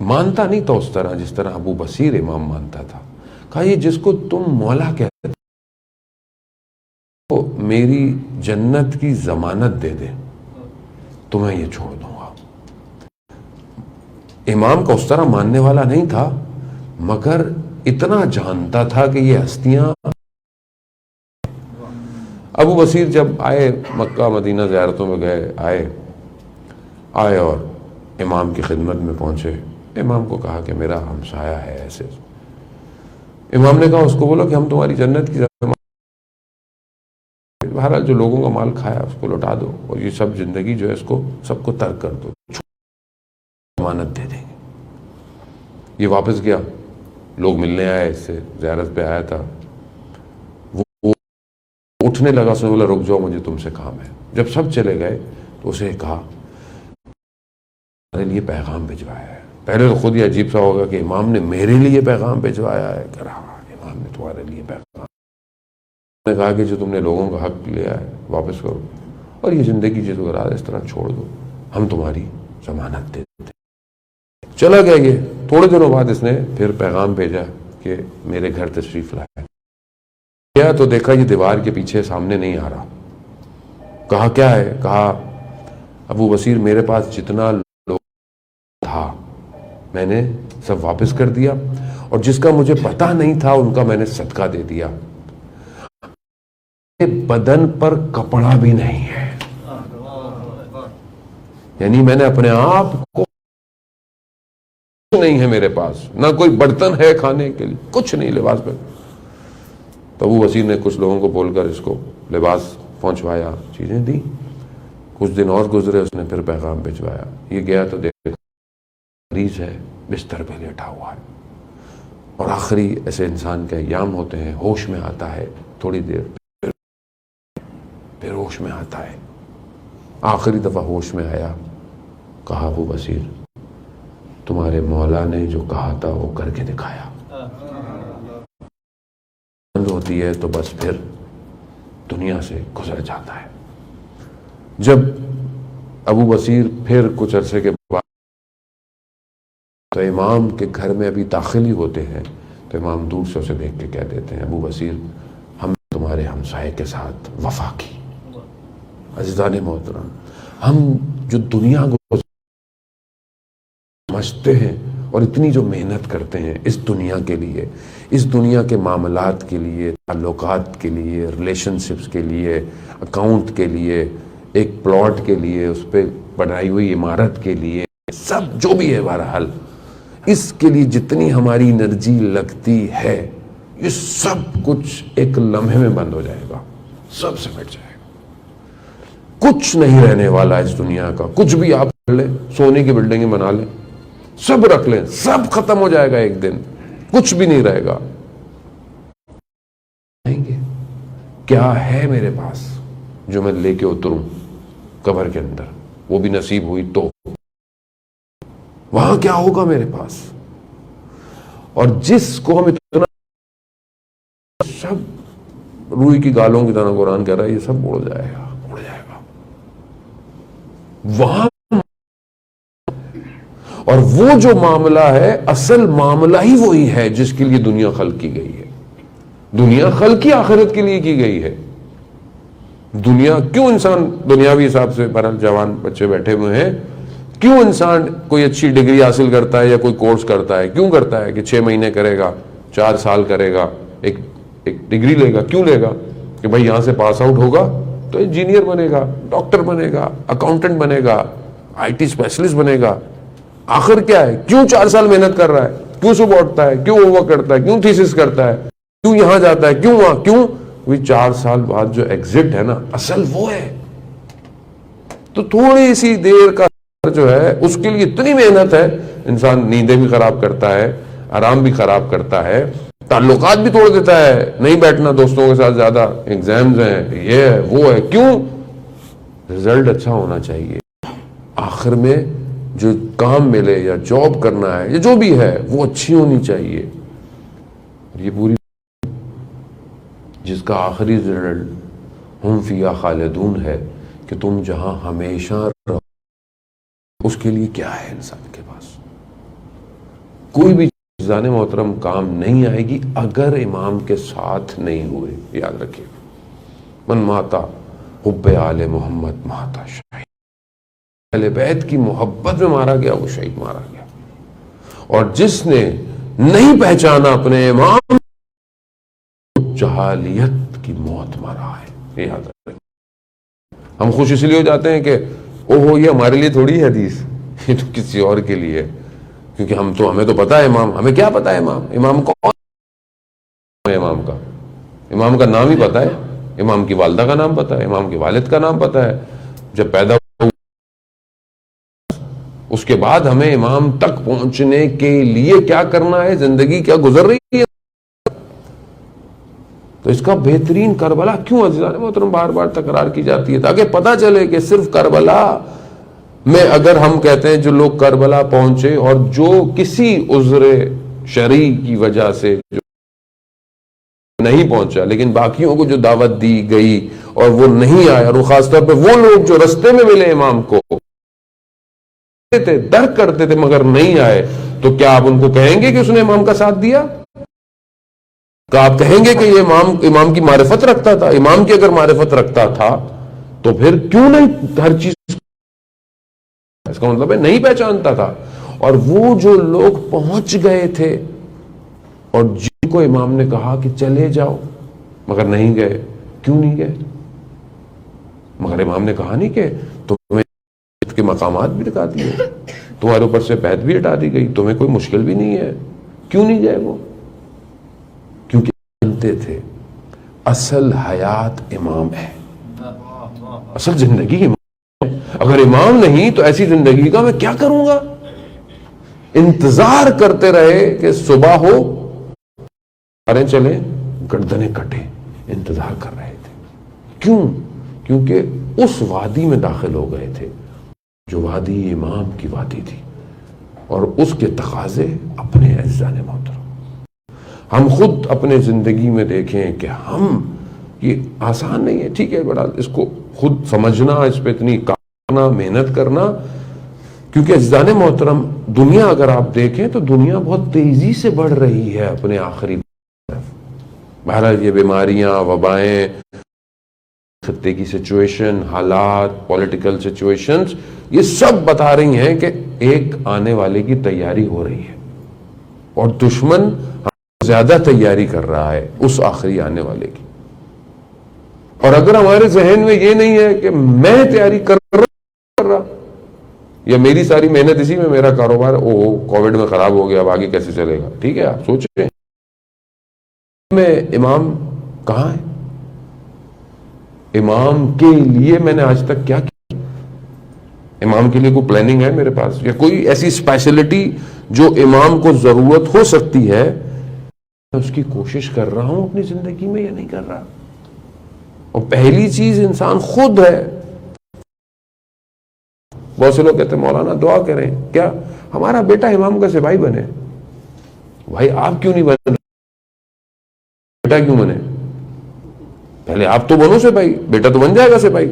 Speaker 1: مانتا نہیں تھا اس طرح جس طرح ابو بصیر امام مانتا تھا. کہا یہ جس کو تم مولا کہتے ہو میری جنت کی ضمانت دے دے تو میں یہ چھوڑ دوں گا. امام کا اس طرح ماننے والا نہیں تھا، مگر اتنا جانتا تھا کہ یہ ہستیاں. ابو بصیر جب آئے مکہ مدینہ زیارتوں میں گئے، آئے اور امام کی خدمت میں پہنچے. امام کو کہا کہ میرا ہمسایہ ہے ایسے. امام نے کہا اس کو بولو کہ ہم تمہاری جنت کی ضمانت، بہرحال جو لوگوں کا مال کھایا اس کو لوٹا دو، اور یہ سب زندگی جو ہے اس کو سب کو ترک کر دو، ضمانت دے دیں گے. یہ واپس گیا، لوگ ملنے آئے، اس سے زیارت پہ آیا تھا، وہ اٹھنے لگا، اس نے بولا رک جاؤ مجھے تم سے کام ہے. جب سب چلے گئے تو اسے کہا میرے لیے پیغام بھجوایا ہے. پہلے تو خود یہ عجیب سا ہوگا کہ امام نے میرے لیے پیغام بھجوایا ہے. کہ رہا امام نے تمہارے لیے پیغام نے کہا کہ جو تم نے لوگوں کا حق لیا ہے واپس کرو، اور یہ زندگی جو گزار اس طرح چھوڑ دو، ہم تمہاری ضمانت دے دیتے. چلا گیا. یہ تھوڑے دنوں بعد اس نے پھر پیغام بھیجا کہ میرے گھر تشریف لائے. گیا تو دیکھا یہ دیوار کے پیچھے سامنے نہیں آ رہا. کہا کیا ہے؟ کہا ابو بصیر میرے پاس جتنا لوگ تھا میں نے سب واپس کر دیا، اور جس کا مجھے پتہ نہیں تھا ان کا میں نے صدقہ دے دیا. بدن پر کپڑا بھی نہیں ہے، یعنی میں نے اپنے آپ کو نہیں ہے میرے پاس، نہ کوئی برتن ہے کھانے کے لیے، کچھ نہیں، لباس پہ. تو ابو بصیر نے کچھ لوگوں کو بول کر اس کو لباس پہنچوایا، چیزیں دی. کچھ دن اور گزرے، اس نے پھر پیغام بھجوایا. یہ گیا تو دیکھا مریض ہے، بستر پہ لیٹا ہوا ہے. اور آخری ایسے انسان کے ایام ہوتے ہیں، ہوش میں آتا ہے تھوڑی دیر، پھر ہوش میں آتا ہے. آخری دفعہ ہوش میں آیا، کہا ابو بصیر تمہارے مولا نے جو کہا تھا وہ کر کے دکھایا. بند ہوتی ہے تو بس پھر دنیا سے گزر جاتا ہے. جب ابو بصیر پھر کچھ عرصے کے بعد تو امام کے گھر میں ابھی داخل ہی ہوتے ہیں تو امام دور سے اسے دیکھ کے کہہ دیتے ہیں ابو بصیر ہم تمہارے ہمسائے کے ساتھ وفا کی. عزیزان محترم، ہم جو دنیا کو سمجھتے ہیں اور اتنی جو محنت کرتے ہیں اس دنیا کے لیے، اس دنیا کے معاملات کے لیے، تعلقات کے لیے، ریلیشن شپس کے لیے، اکاؤنٹ کے لیے، ایک پلاٹ کے لیے، اس پہ بنائی ہوئی عمارت کے لیے، سب جو بھی ہے بہرحال اس کے لیے جتنی ہماری انرجی لگتی ہے یہ سب کچھ ایک لمحے میں بند ہو جائے گا، سب سے مٹ جائے گا. کچھ نہیں رہنے والا اس دنیا کا. کچھ بھی آپ کر لیں، سونے کی بلڈنگیں بنا لیں، سب رکھ لیں، سب ختم ہو جائے گا ایک دن، کچھ بھی نہیں رہے گا. کیا ہے میرے پاس جو میں لے کے اتروں قبر کے اندر؟ وہ بھی نصیب ہوئی تو وہاں کیا ہوگا میرے پاس؟ اور جس کو ہم اتنا سب روئی کی گالوں کی طرح قرآن کہہ رہا ہے یہ سب اڑ جائے گا، اڑ جائے گا وہاں. اور وہ جو معاملہ ہے اصل معاملہ ہی وہی ہے جس کے لیے دنیا خلق کی گئی ہے. دنیا خلق کی آخرت کے لیے کی گئی ہے. دنیا کیوں انسان دنیاوی حساب سے بہرحال جوان بچے بیٹھے ہوئے ہیں، کیوں انسان کوئی اچھی ڈگری حاصل کرتا ہے یا کوئی کورس کرتا ہے؟ کیوں کرتا ہے کہ 6 مہینے کرے گا، 4 سال کرے گا، ایک ڈگری لے گا. کیوں لے گا؟ کہ بھائی یہاں سے پاس آؤٹ ہوگا تو انجینئر بنے گا, ڈاکٹر بنے گا, اکاؤنٹنٹ بنے گا, آئی ٹی اسپیشلسٹ بنے گا. آخر کیا ہے؟ کیوں 4 سال محنت کر رہا ہے؟ کیوں صبح اٹھتا ہے؟ کیوں ہوم ورک کرتا ہے؟ کیوں تھیسس کرتا ہے؟ کیوں یہاں جاتا ہے؟ کیوں وہاں؟ کیوں؟ وہ 4 سال بعد جو ایگزٹ ہے نا, اصل وہ ہے. تو تھوڑی سی دیر کا جو ہے اس کے لیے اتنی محنت ہے, انسان نیندیں بھی خراب کرتا ہے, آرام بھی خراب کرتا ہے, تعلقات بھی توڑ دیتا ہے, نہیں بیٹھنا دوستوں کے ساتھ زیادہ, ایگزامز ہیں, یہ ہے وہ ہے. کیوں؟ رزلٹ اچھا ہونا چاہیے. آخر میں جو کام ملے یا جاب کرنا ہے یا جو بھی ہے وہ اچھی ہونی چاہیے. یہ پوری جس کا آخری رزلٹ ہم فیہا خالدون ہے کہ تم جہاں ہمیشہ رہو, اس کے لیے کیا ہے انسان کے پاس؟ کوئی بھی جان محترم کام نہیں آئے گی اگر امام کے ساتھ نہیں ہوئے. یاد رکھیے, من ماتا حب آل محمد ماتا شہید. اہل بیت کی محبت میں مارا گیا, وہ شہید مارا گیا. اور جس نے نہیں پہچانا اپنے امام, جہالیت کی موت مرا ہے. یہ یاد رکھیں. ہم خوش اس لیے ہو جاتے ہیں کہ اوہو یہ ہمارے لیے تھوڑی ہے حدیث, یہ تو کسی اور کے لیے ہے, کیونکہ ہمیں تو پتا ہے امام. ہمیں کیا پتا ہے امام کون ہے؟ امام کا نام ہی پتا ہے, امام کی والدہ کا نام پتا ہے, امام کے والد کا نام پتا ہے. جب پیدا اس کے بعد ہمیں امام تک پہنچنے کے لیے کیا کرنا ہے, زندگی کیا گزر رہی ہے. تو اس کا بہترین کربلا کیوں عزیزان محترم بار بار تکرار کی جاتی ہے, تاکہ پتہ چلے کہ صرف کربلا میں اگر ہم کہتے ہیں جو لوگ کربلا پہنچے اور جو کسی عذر شرعی کی وجہ سے جو نہیں پہنچا, لیکن باقیوں کو جو دعوت دی گئی اور وہ نہیں آیا, اور خاص طور پہ وہ لوگ جو رستے میں ملے امام کو درک کرتے تھے مگر نہیں آئے, تو کیا آپ ان کو کہیں گے کہ اس نے امام کا ساتھ دیا؟ کہ آپ کہیں گے کہ یہ امام کی معرفت رکھتا تھا؟ امام کی اگر معرفت رکھتا تھا تو پھر کیوں نہیں ہر چیز, اس کا مطلب ہے نہیں پہچانتا تھا. اور وہ جو لوگ پہنچ گئے تھے اور جن کو امام نے کہا کہ چلے جاؤ مگر نہیں گئے, کیوں نہیں گئے؟ مگر امام نے کہا نہیں کہ تمہیں کے مقامات بھی دکھا دیے, تمہارے اوپر سے بیعت بھی ہٹا دی گئی, تمہیں کوئی مشکل بھی نہیں ہے, کیوں نہیں گئے وہ؟ کیونکہ جانتے تھے اصل حیات امام ہے, اصل زندگی امام ہے. اگر امام نہیں تو ایسی زندگی کا میں کیا کروں گا؟ انتظار کرتے رہے کہ صبح ہو, ارے چلے, گردنیں کٹے, انتظار کر رہے تھے. کیوں؟ کیونکہ اس وادی میں داخل ہو گئے تھے جو وادی امام کی وادی تھی, اور اس کے تقاضے اپنے عزیزان محترم. ہم خود اپنے زندگی میں دیکھیں کہ ہم, یہ آسان نہیں ہے, ٹھیک ہے, بڑا اس کو خود سمجھنا, اس پہ اتنی کرنا, محنت کرنا, کیونکہ عزیزان محترم دنیا اگر آپ دیکھیں تو دنیا بہت تیزی سے بڑھ رہی ہے اپنے آخری طرف. بہرحال یہ بیماریاں, وبائیں, خطے کی سچویشن, حالات, پولیٹیکل سچویشنز, یہ سب بتا رہی ہیں کہ ایک آنے والے کی تیاری ہو رہی ہے, اور دشمن زیادہ تیاری کر رہا ہے اس آخری آنے والے کی. اور اگر ہمارے ذہن میں یہ نہیں ہے کہ میں تیاری کر رہا یا میری ساری محنت اسی میں, میرا کاروبار کووڈ میں خراب ہو گیا, اب آگے کیسے چلے گا, ٹھیک ہے, آپ سوچیں میں امام کہاں ہے, امام کے لیے میں نے آج تک کیا کیا, امام کے لیے کوئی پلاننگ ہے میرے پاس, یا کوئی ایسی اسپیشلٹی جو امام کو ضرورت ہو سکتی ہے, میں اس کی کوشش کر رہا ہوں اپنی زندگی میں یا نہیں کر رہا؟ اور پہلی چیز انسان خود ہے. بہت سے لوگ کہتے ہیں مولانا دعا کریں, کیا ہمارا بیٹا امام کا سپاہی بنے. بھائی آپ کیوں نہیں بنے, بیٹا کیوں بنے؟ پہلے آپ تو بنو سپاہی, بیٹا تو بن جائے گا سپاہی.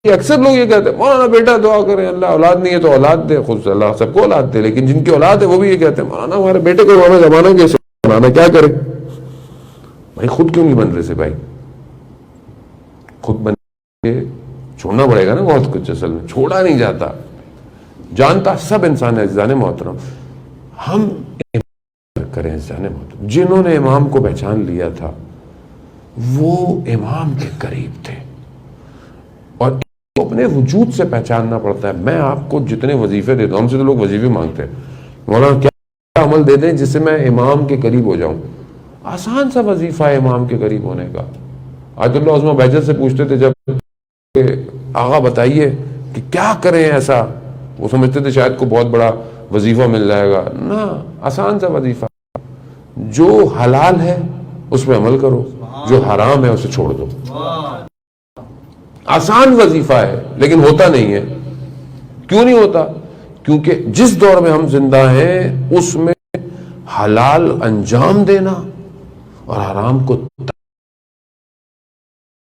Speaker 1: اکثر لوگ یہ کہتے ہیں مولانا بیٹا دعا کریں, اللہ اولاد نہیں ہے تو اولاد دے, خود سے اللہ سب کو اولاد دے, لیکن جن کی اولاد ہے وہ بھی یہ کہتے ہیں مولانا ہمارے بیٹے کو ہمیں زمانہ کیسے بنانا, کیا کرے؟ بھائی خود کیوں نہیں بن رہے سپاہی؟ خود بن کے چھوڑنا پڑے گا نا بہت کچھ, اصل میں چھوڑا نہیں جاتا, جانتا سب انسان ہے عزیزان محترم. ہم کریں عزیزان محترم, جنہوں نے امام کو پہچان لیا تھا وہ امام کے قریب تھے. اور اپنے وجود سے پہچاننا پڑتا ہے. میں آپ کو جتنے وظیفے دیتا ہوں, ہم سے تو لوگ وظیفے مانگتے ہیں, مولانا کیا عمل دے دیں جس سے میں امام کے قریب ہو جاؤں. آسان سا وظیفہ ہے امام کے قریب ہونے کا. آیت اللہ عظمہ بہجت سے پوچھتے تھے جب کہ آقا بتائیے کہ کیا کریں ایسا, وہ سمجھتے تھے شاید کو بہت بڑا وظیفہ مل جائے گا. نہ, آسان سا وظیفہ, جو حلال ہے اس پہ عمل کرو, جو حرام ہے اسے چھوڑ دو. آسان وظیفہ ہے لیکن ہوتا نہیں ہے. کیوں نہیں ہوتا؟ کیونکہ جس دور میں ہم زندہ ہیں اس میں حلال انجام دینا اور حرام کو.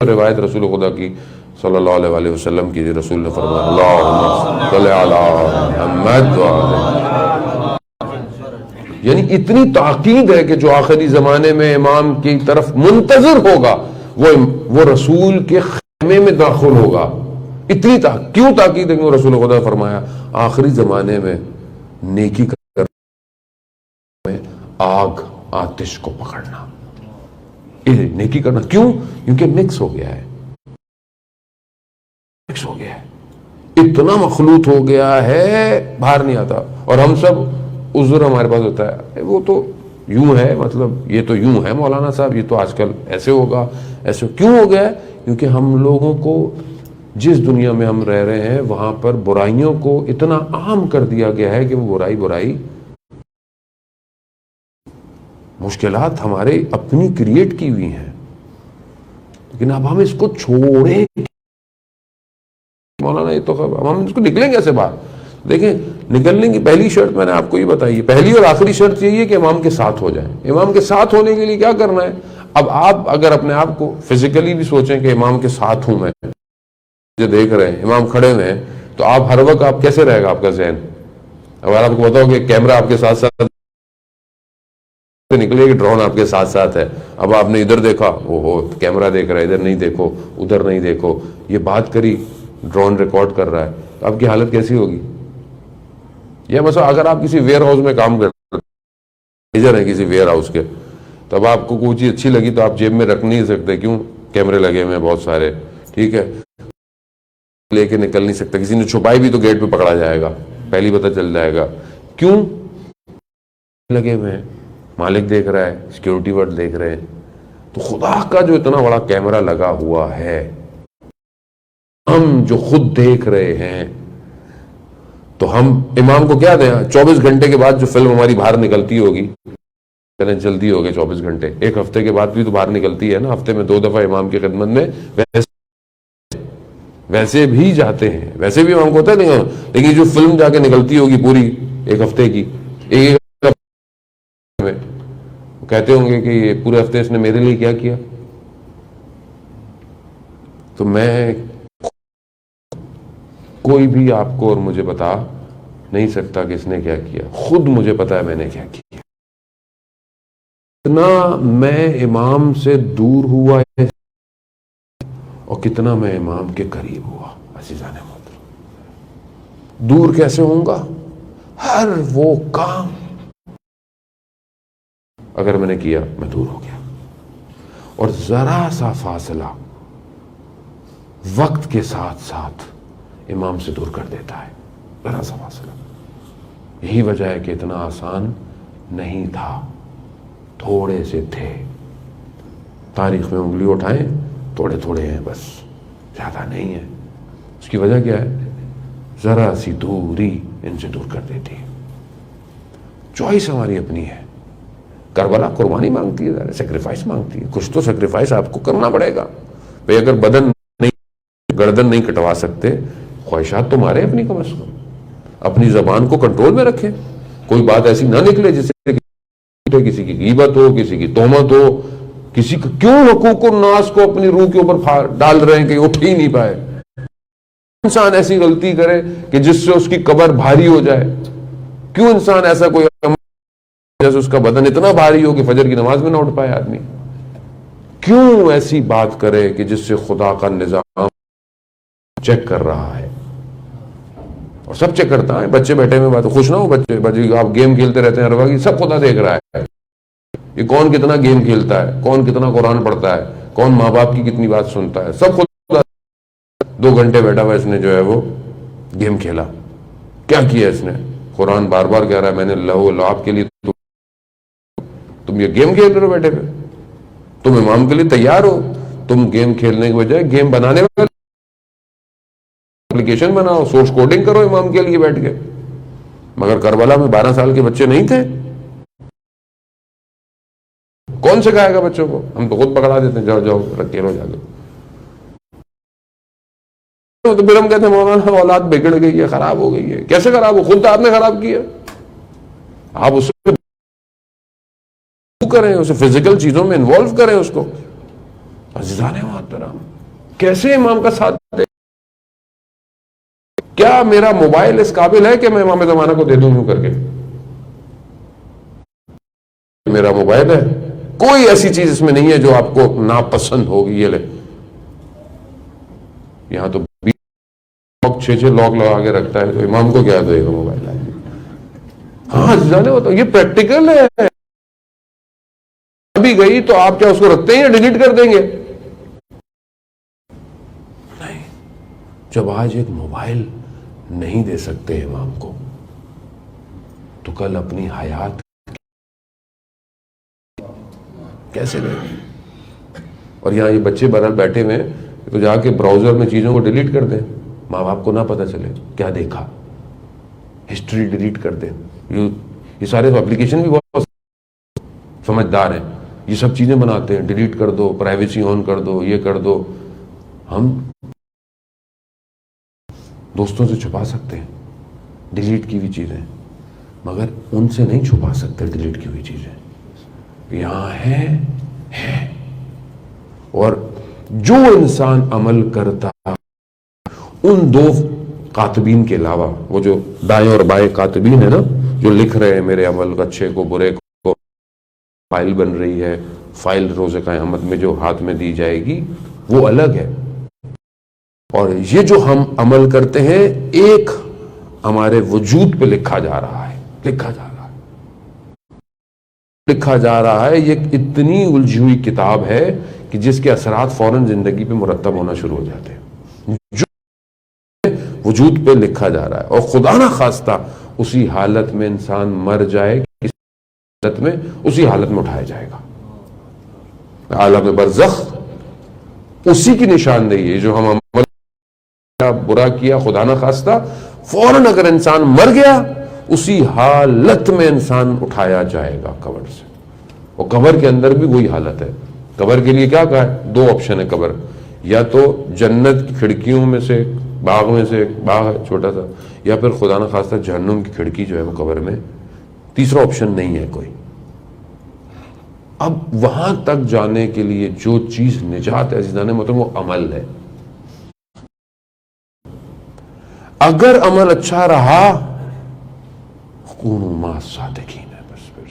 Speaker 1: روایت رسول خدا کی صلی اللہ علیہ وآلہ وسلم کی, رسول نے فرمایا اللہم صلی علی محمد وعلی, یعنی اتنی تاکید ہے کہ جو آخری زمانے میں امام کی طرف منتظر ہوگا وہ رسول کے خیمے میں داخل ہوگا. اتنی کیوں تاکید ہے کہ رسول خدا نے فرمایا آخری زمانے میں نیکی کرنا, آگ آتش کو پکڑنا, نیکی کرنا. کیوں؟ کیونکہ مکس ہو گیا ہے, مکس ہو گیا ہے, اتنا مخلوط ہو گیا ہے باہر نہیں آتا. اور ہم سب عذر ہمارے پاس ہوتا ہے, وہ تو یوں ہے, مطلب یہ تو یوں ہے مولانا صاحب, یہ تو آج کل ایسے ہوگا ایسے. کیوں ہو گیا ہے؟ کیونکہ ہم لوگوں کو جس دنیا میں ہم رہ رہے ہیں وہاں پر برائیوں کو اتنا عام کر دیا گیا ہے کہ وہ برائی مشکلات ہمارے اپنی کریٹ کی ہوئی ہیں, لیکن اب ہم اس کو چھوڑیں مولانا, یہ تو ہم اس کو نکلیں کیسے باہر؟ دیکھیں, نکلنے کی پہلی شرط میں نے آپ کو یہ بتائی ہے, پہلی اور آخری شرط یہ ہے کہ امام کے ساتھ ہو جائیں. امام کے ساتھ ہونے کے لیے کیا کرنا ہے؟ اب آپ اگر اپنے آپ کو فزیکلی بھی سوچیں کہ امام کے ساتھ ہوں, میں جو دیکھ رہے ہیں امام کھڑے ہوئے ہیں, تو آپ ہر وقت آپ کیسے رہے گا آپ کا ذہن؟ اگر آپ کو بتاؤ کہ کیمرہ آپ کے ساتھ ساتھ نکلے کہ ڈرون آپ کے ساتھ ساتھ ہے, اب آپ نے ادھر دیکھا, اوہو کیمرہ دیکھ رہا ہے, ادھر نہیں دیکھو, ادھر نہیں دیکھو, یہ بات کری, ڈرون ریکارڈ کر رہا ہے, تو آپ کی حالت کیسی ہوگی؟ یہ مثلا اگر آپ کسی ویئر ہاؤس میں کام کرتے ہیں, کسی ویئر ہاؤس کے, تو اب آپ کو کوئی چیز اچھی لگی تو آپ جیب میں رکھ نہیں سکتے, کیوں؟ کیمرے لگے ہوئے ہیں بہت سارے, ٹھیک ہے, لے کے نکل نہیں سکتا. کسی نے چھپائی بھی تو گیٹ پہ پکڑا جائے گا, پہلی پتہ چل جائے گا. کیوں لگے ہوئے ہیں؟ مالک دیکھ رہا ہے, سیکیورٹی ورڈ دیکھ رہے ہیں. تو خدا کا جو اتنا بڑا کیمرہ لگا ہوا ہے, ہم جو خود دیکھ رہے ہیں, تو ہم امام کو کیا دیں؟ 24 گھنٹے کے بعد جو فلم ہماری باہر نکلتی ہوگی, جلدی ہو گئے 24 گھنٹے, ایک ہفتے کے بعد بھی تو باہر نکلتی ہے نا, ہفتے میں 2 دفعہ امام کی خدمت میں ویسے بھی جاتے ہیں, ویسے بھی امام کو ہوتا ہے, لیکن جو فلم جا کے نکلتی ہوگی پوری ایک ہفتے کی, ایک میں کہتے ہوں گے کہ یہ پورے ہفتے اس نے میرے لیے کیا کیا. تو میں کوئی بھی آپ کو اور مجھے بتا نہیں سکتا کہ اس نے کیا کیا, خود مجھے پتا ہے میں نے کیا کیا. کتنا میں امام سے دور ہوا ہے اور کتنا میں امام کے قریب ہوا. عزیزان محترم, دور کیسے ہوں گا؟ ہر وہ کام اگر میں نے کیا میں دور ہو گیا, اور ذرا سا فاصلہ وقت کے ساتھ ساتھ امام سے دور کر دیتا ہے, ذرا سا فاصلہ. یہی وجہ ہے کہ اتنا آسان نہیں تھا, تھوڑے سے تھے. تاریخ میں انگلی اٹھائیں, تھوڑے تھوڑے ہیں بس, زیادہ نہیں ہے. اس کی وجہ کیا ہے؟ ذرا سی دوری ان سے دور کر دیتی ہے. چوائس ہماری اپنی ہے. کربلا قربانی مانگتی ہے, سیکریفائس مانگتی ہے, کچھ تو سیکریفائس آپ کو کرنا پڑے گا بھئی. اگر بدن نہیں, گردن نہیں کٹوا سکتے, خواہشات تو مارے اپنی, کم از کم اپنی زبان کو کنٹرول میں رکھیں. کوئی بات ایسی نہ نکلے جس سے کسی کی غیبت ہو, کسی کی تہمت ہو, کسی کو کیوں حقوق الناس کو اپنی روح کے اوپر ڈال رہے ہیں کہ اٹھ ہی نہیں پائے. انسان ایسی غلطی کرے کہ جس سے اس کی قبر بھاری ہو جائے. کیوں انسان ایسا کوئی جیسے اس کا بدن اتنا بھاری ہو کہ فجر کی نماز میں نہ اٹھ پائے آدمی. کیوں ایسی بات کرے کہ جس سے خدا کا نظام چیک کر رہا ہے, اور سب چیک کرتا ہے. بچے بیٹھے ہوئے بات, خوش نہ ہو بچے, آپ گیم کھیلتے رہتے ہیں ہر وقت, سب خدا دیکھ رہا ہے. یہ کون کتنا گیم کھیلتا ہے, کون کتنا قرآن پڑھتا ہے, کون ماں باپ کی کتنی بات سنتا ہے؟ سب خود 2 گھنٹے بیٹھا ہوا اس نے جو ہے وہ گیم کھیلا. کیا کیا اس نے؟ قرآن بار بار کہہ رہا ہے میں نے لہو لعب کے لیے تم یہ گیم کھیل رہے ہو بیٹھے پہ. تم امام کے لیے تیار ہو، تم گیم کھیلنے کے بجائے گیم بنانے والے اپلیکیشن بناؤ، سورس کوڈنگ کرو امام کے لیے بیٹھ کے. مگر کربلا میں 12 سال کے بچے نہیں تھے. کون سکھائے گا بچوں کو؟ ہم تو خود پکڑا دیتے ہیں، جاؤ جاؤ کھیلو جا کے. تو پھر ہم کہتے ہیں مولانا اولاد بگڑ گئی ہے، خراب ہو گئی ہے. کیسے خراب ہو؟ خود تو آپ نے خراب کیا. آپ اس کو کریں، اسے فزیکل چیزوں میں انوالو کریں اس کو. عزیزان محترم، کیسے امام کا ساتھ دے؟ کیا میرا موبائل اس قابل ہے کہ میں امام زمانہ کو دے دوں یوں کر کے؟ میرا موبائل ہے، کوئی ایسی چیز اس میں نہیں ہے جو آپ کو ناپسند ہوگی. یہ لے، یہاں تو 6 لاک لگا کے رکھتا ہے، تو امام کو کیا دے گا موبائل؟ ہاں جانے وہ تو یہ پریکٹیکل ہے. ابھی گئی تو آپ کیا اس کو رکھتے ہیں یا ڈیلیٹ کر دیں گے؟ نہیں. جب آج ایک موبائل نہیں دے سکتے امام کو، تو کل اپنی حیات کیسے دیں گے؟ اور یہاں یہ بچے بہرحال بیٹھے ہوئے ہیں تو جا کے براؤزر میں چیزوں کو ڈیلیٹ کر دیں، ماں باپ کو نہ پتہ چلے کیا دیکھا، ہسٹری ڈیلیٹ کر دیں. یہ سارے اپلیکیشن بھی بہت سمجھدار ہیں، یہ سب چیزیں بناتے ہیں. ڈیلیٹ کر دو، پرائیویسی آن کر دو، یہ کر دو. ہم دوستوں سے چھپا سکتے ہیں ڈیلیٹ کی ہوئی چیزیں، مگر ان سے نہیں چھپا سکتے ڈیلیٹ کی ہوئی چیزیں. یہاں ہے. اور جو انسان عمل کرتا ان 2 کاتبین کے علاوہ، وہ جو دائیں اور بائیں کاتبین ہیں نا، جو لکھ رہے ہیں میرے عمل کو، اچھے کو برے کو، فائل بن رہی ہے، فائل روز قیامت میں جو ہاتھ میں دی جائے گی وہ الگ ہے. اور یہ جو ہم عمل کرتے ہیں ایک ہمارے وجود پہ لکھا جا رہا ہے. یہ اتنی الجھی ہوئی کتاب ہے کہ جس کے اثرات فوراً زندگی پہ مرتب ہونا شروع ہو جاتے ہیں. جو وجود پہ لکھا جا رہا ہے، اور خدا نہ خواستہ اسی حالت میں انسان مر جائے، حالت میں اسی حالت میں اٹھایا جائے گا. عالم برزخ اسی کی نشاندہی ہے. جو ہم عمل برا کیا خدا نہ خواستہ، فوراً اگر انسان مر گیا اسی حالت میں انسان اٹھایا جائے گا قبر سے. اور قبر کے اندر بھی وہی حالت ہے. قبر کے لیے کیا کہا ہے؟ 2 آپشن ہے قبر. یا تو جنت کی کھڑکیوں میں سے باغ میں سے ایک باغ ہے چھوٹا سا، یا پھر خدا نہ خواستہ جہنم کی کھڑکی جو ہے وہ قبر میں. تیسرا آپشن نہیں ہے کوئی. اب وہاں تک جانے کے لیے جو چیز نجات ہے عزیزان محترم وہ عمل ہے. اگر عمل اچھا رہا کونوا مع الصادقین ہے بس. پھر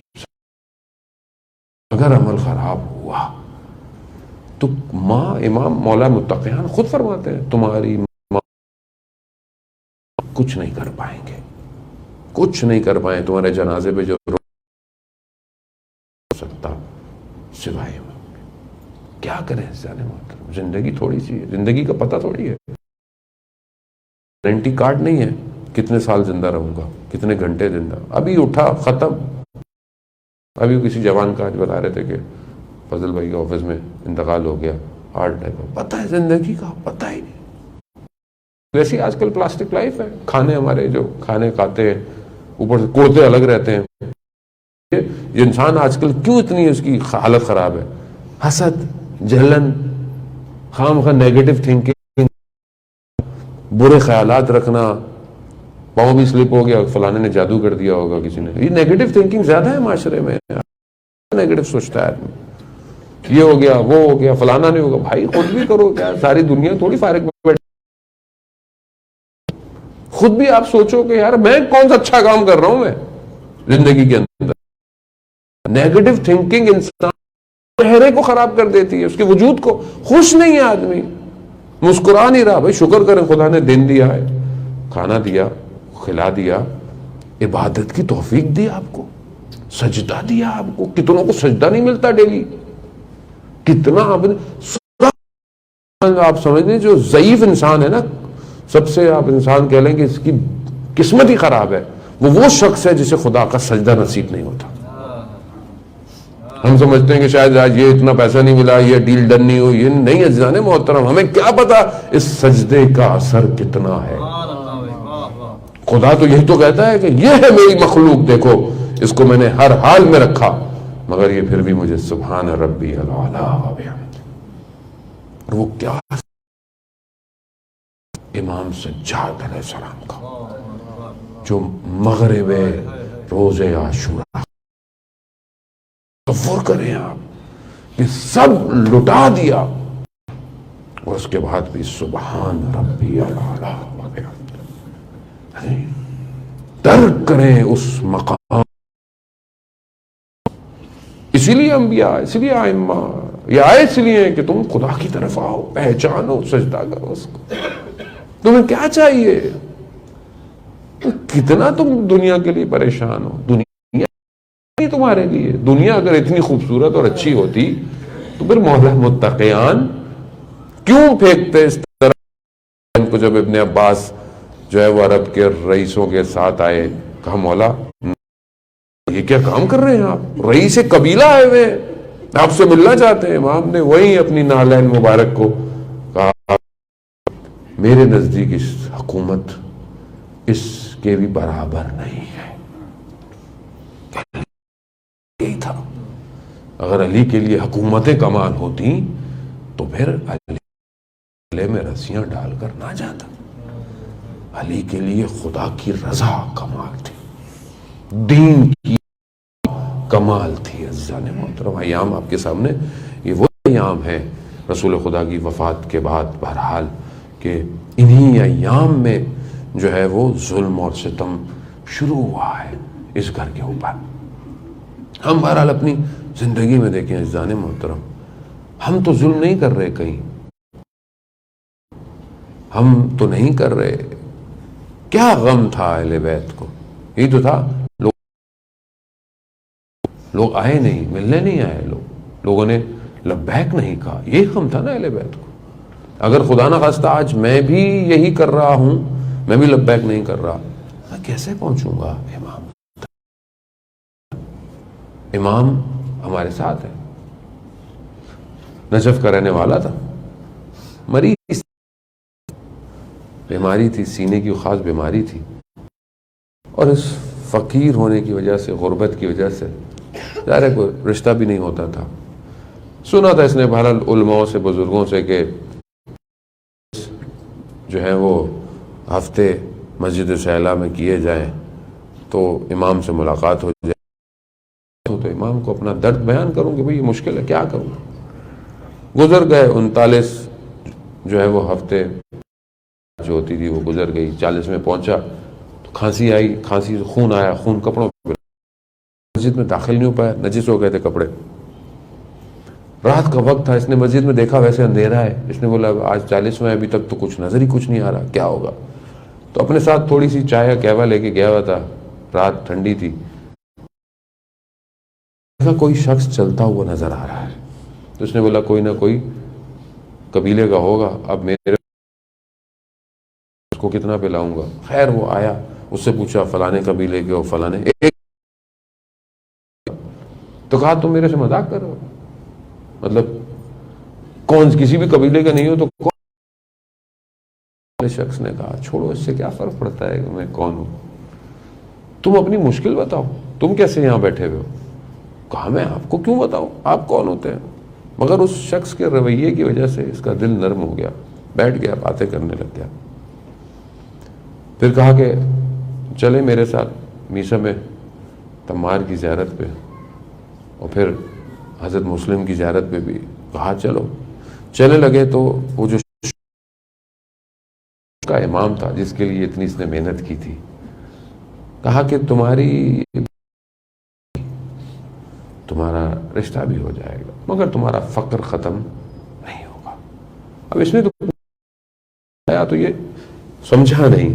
Speaker 1: اگر عمل خراب ہوا تو امام مولا متقیان خود فرماتے ہیں تمہاری کچھ نہیں کر پائیں گے، کچھ نہیں کر پائیں. تمہارے جنازے پہ جو ہو سکتا سوائے کیا کریں عزیزان محترم؟ زندگی تھوڑی سی ہے، زندگی کا پتہ تھوڑی ہے. گارنٹی کارڈ نہیں ہے کتنے سال زندہ رہوں گا، کتنے گھنٹے زندہ. ابھی اٹھا ختم. ابھی کسی جوان کا آج بتا رہے تھے کہ فضل بھائی کے آفس میں انتقال ہو گیا، ہارٹ اٹیک. پتہ ہے زندگی کا پتہ ہی نہیں. ویسے آج کل پلاسٹک لائف ہے. کھانے ہمارے جو کھانے کھاتے ہیں اوپر سے کوڑتے الگ رہتے ہیں. یہ انسان آج کل کیوں اتنی اس کی حالت خراب ہے؟ حسد، جلن، خام خواہ نیگیٹو تھنکنگ، برے خیالات رکھنا. پاؤں بھی سلپ ہو گیا، فلانے نے جادو کر دیا ہوگا کسی نے. یہ نیگیٹو تھنکنگ زیادہ ہے معاشرے میں. نیگیٹو سوچتا ہے آدمی، یہ ہو گیا وہ ہو گیا فلانا نہیں ہوگا. بھائی خود بھی کرو. کیا ساری دنیا تھوڑی فارغ بیٹھی. خود بھی آپ سوچو کہ یار میں کون سا اچھا کام کر رہا ہوں میں زندگی کے اندر. نیگیٹو تھنکنگ انسان چہرے کو خراب کر دیتی ہے، اس کے وجود کو. خوش نہیں ہے آدمی، مسکرا نہیں رہا. بھائی شکر کریں خدا نے دن دیا ہے، کھانا دیا، کھلا دیا، عبادت کی توفیق دی آپ کو، سجدہ دیا آپ کو. کتنوں کو سجدہ نہیں ملتا ڈیلی، کتنا آپ سمجھ لیں جو ضعیف انسان ہے نا، سب سے آپ انسان کہہ لیں کہ اس کی قسمت ہی خراب ہے، وہ شخص ہے جسے خدا کا سجدہ نصیب نہیں ہوتا. ہم سمجھتے ہیں کہ شاید آج یہ اتنا پیسہ نہیں ملا، یہ ڈیل ڈن نہیں ہوئی، یہ نہیں. عزیزان محترم، ہمیں کیا پتا اس سجدے کا اثر کتنا ہے. خدا تو یہی تو کہتا ہے کہ یہ ہے میری مخلوق، دیکھو اس کو میں نے ہر حال میں رکھا، مگر یہ پھر بھی مجھے سبحان ربی الاعلی و بحمدہ. اور وہ کیا امام سجاد علیہ السلام کا جو مغرب روز عاشورہ، تصور کریں آپ کہ سب لٹا دیا اور اس کے بعد بھی سبحان ربی الاعلی و بحمدہ. ترک کریں اس مقام. اسی لیے انبیاء، اسی لیے ائمہ یہ آئے اس لیے کہ تم خدا کی طرف آؤ، پہچانو، سجدہ کرو اس کو. تمہیں کیا چاہیے؟ کتنا تم دنیا کے لیے پریشان ہو. دنیا تمہارے لیے، دنیا اگر اتنی خوبصورت اور اچھی ہوتی تو پھر مولا متقیان کیوں پھینکتے اس طرح ان کو؟ جب ابن عباس جو ہے وہ عرب کے رئیسوں کے ساتھ آئے، کہا مولا یہ کیا کام کر رہے ہیں آپ؟ رئیس قبیلہ آئے ہوئے ہیں، آپ سے ملنا چاہتے ہیں. امام نے وہی اپنی نالین مبارک کو کہا میرے نزدیک اس حکومت اس کے بھی برابر نہیں ہے. یہی تھا. اگر علی کے لیے حکومتیں کمال ہوتی تو پھر علی میں رسیاں ڈال کر نہ جاتا. علی کے لیے خدا کی رضا کمال تھی، دین کی کمال تھی. عزیزان محترم، ایام آپ کے سامنے، یہ وہ ایام ہیں رسول خدا کی وفات کے بعد. بہرحال کہ انہی ایام میں جو ہے وہ ظلم اور ستم شروع ہوا ہے اس گھر کے اوپر. ہم بہرحال اپنی زندگی میں دیکھیں عزیزان محترم، ہم تو ظلم نہیں کر رہے کہیں، ہم تو نہیں کر رہے. کیا غم تھا اہل بیت کو؟ یہی تو تھا. لوگ آئے نہیں، ملنے نہیں آئے، لوگوں نے لبیک نہیں کہا. یہ غم تھا نا اہل بیت کو. اگر خدا نہ خواستہ آج میں بھی یہی کر رہا ہوں، میں بھی لبیک نہیں کر رہا، میں کیسے پہنچوں گا؟ امام ہمارے ساتھ ہے، نجف کا رہنے والا تھا، مریض، بیماری تھی، سینے کی خاص بیماری تھی، اور اس فقیر ہونے کی وجہ سے، غربت کی وجہ سے ظاہر ہے کوئی رشتہ بھی نہیں ہوتا تھا. سنا تھا اس نے بہرحال علماء سے، بزرگوں سے کہ جو ہے وہ ہفتے مسجد سہلا میں کیے جائیں تو امام سے ملاقات ہو جائے. تو امام کو اپنا درد بیان کروں کہ بھئی یہ مشکل ہے، کیا کروں. گزر گئے 39 جو ہے وہ ہفتے جو ہوتی تھی وہ گزر گئی. 40 میں پہنچا تو کھانسی آئی، کھانسی سے خون آیا، خون کپڑوں پہ، مسجد میں داخل نہیں ہو پایا، نجس ہو گئے تھے کپڑے. رات کا وقت تھا، اس نے مسجد میں دیکھا ویسے اندھیرا ہے. اس نے بولا آج 40 میں ابھی تک تو کچھ نظر ہی کچھ نہیں آ رہا، کیا ہوگا. تو اپنے ساتھ تھوڑی سی چائے یا قہوہ لے کے گیا ہوا تھا، رات ٹھنڈی تھی. کوئی شخص چلتا ہوا نظر آ رہا ہے. تو اس نے بولا کوئی نہ کوئی قبیلے کا ہوگا، اب میرے اس کو کتنا پلاؤں گا. خیر وہ آیا، اس سے پوچھا فلانے قبیلے کے ہو؟ فلانے. تو کہا تم میرے سے مذاق کر رہے ہو؟ مطلب کون کسی بھی قبیلے کا نہیں ہو تو کون؟ شخص نے کہا چھوڑو، اس سے کیا فرق پڑتا ہے کہ میں کون ہوں، تم اپنی مشکل بتاؤ، تم کیسے یہاں بیٹھے ہوئے ہو. کہا میں آپ کو کیوں بتاؤں، آپ کون ہوتے ہیں. مگر اس شخص کے رویے کی وجہ سے اس کا دل نرم ہو گیا، بیٹھ گیا، باتیں کرنے لگ گیا. پھر کہا کہ چلے میرے ساتھ میسا میں تمار کی زیارت پہ، اور پھر حضرت مسلم کی زیارت پہ بھی. کہا چلو. چلنے لگے تو وہ جو کا امام تھا جس کے لیے اتنی اس نے محنت کی تھی، کہا کہ تمہارا رشتہ بھی ہو جائے گا مگر تمہارا فقر ختم نہیں ہوگا. اب اس نے تو یہ سمجھا نہیں،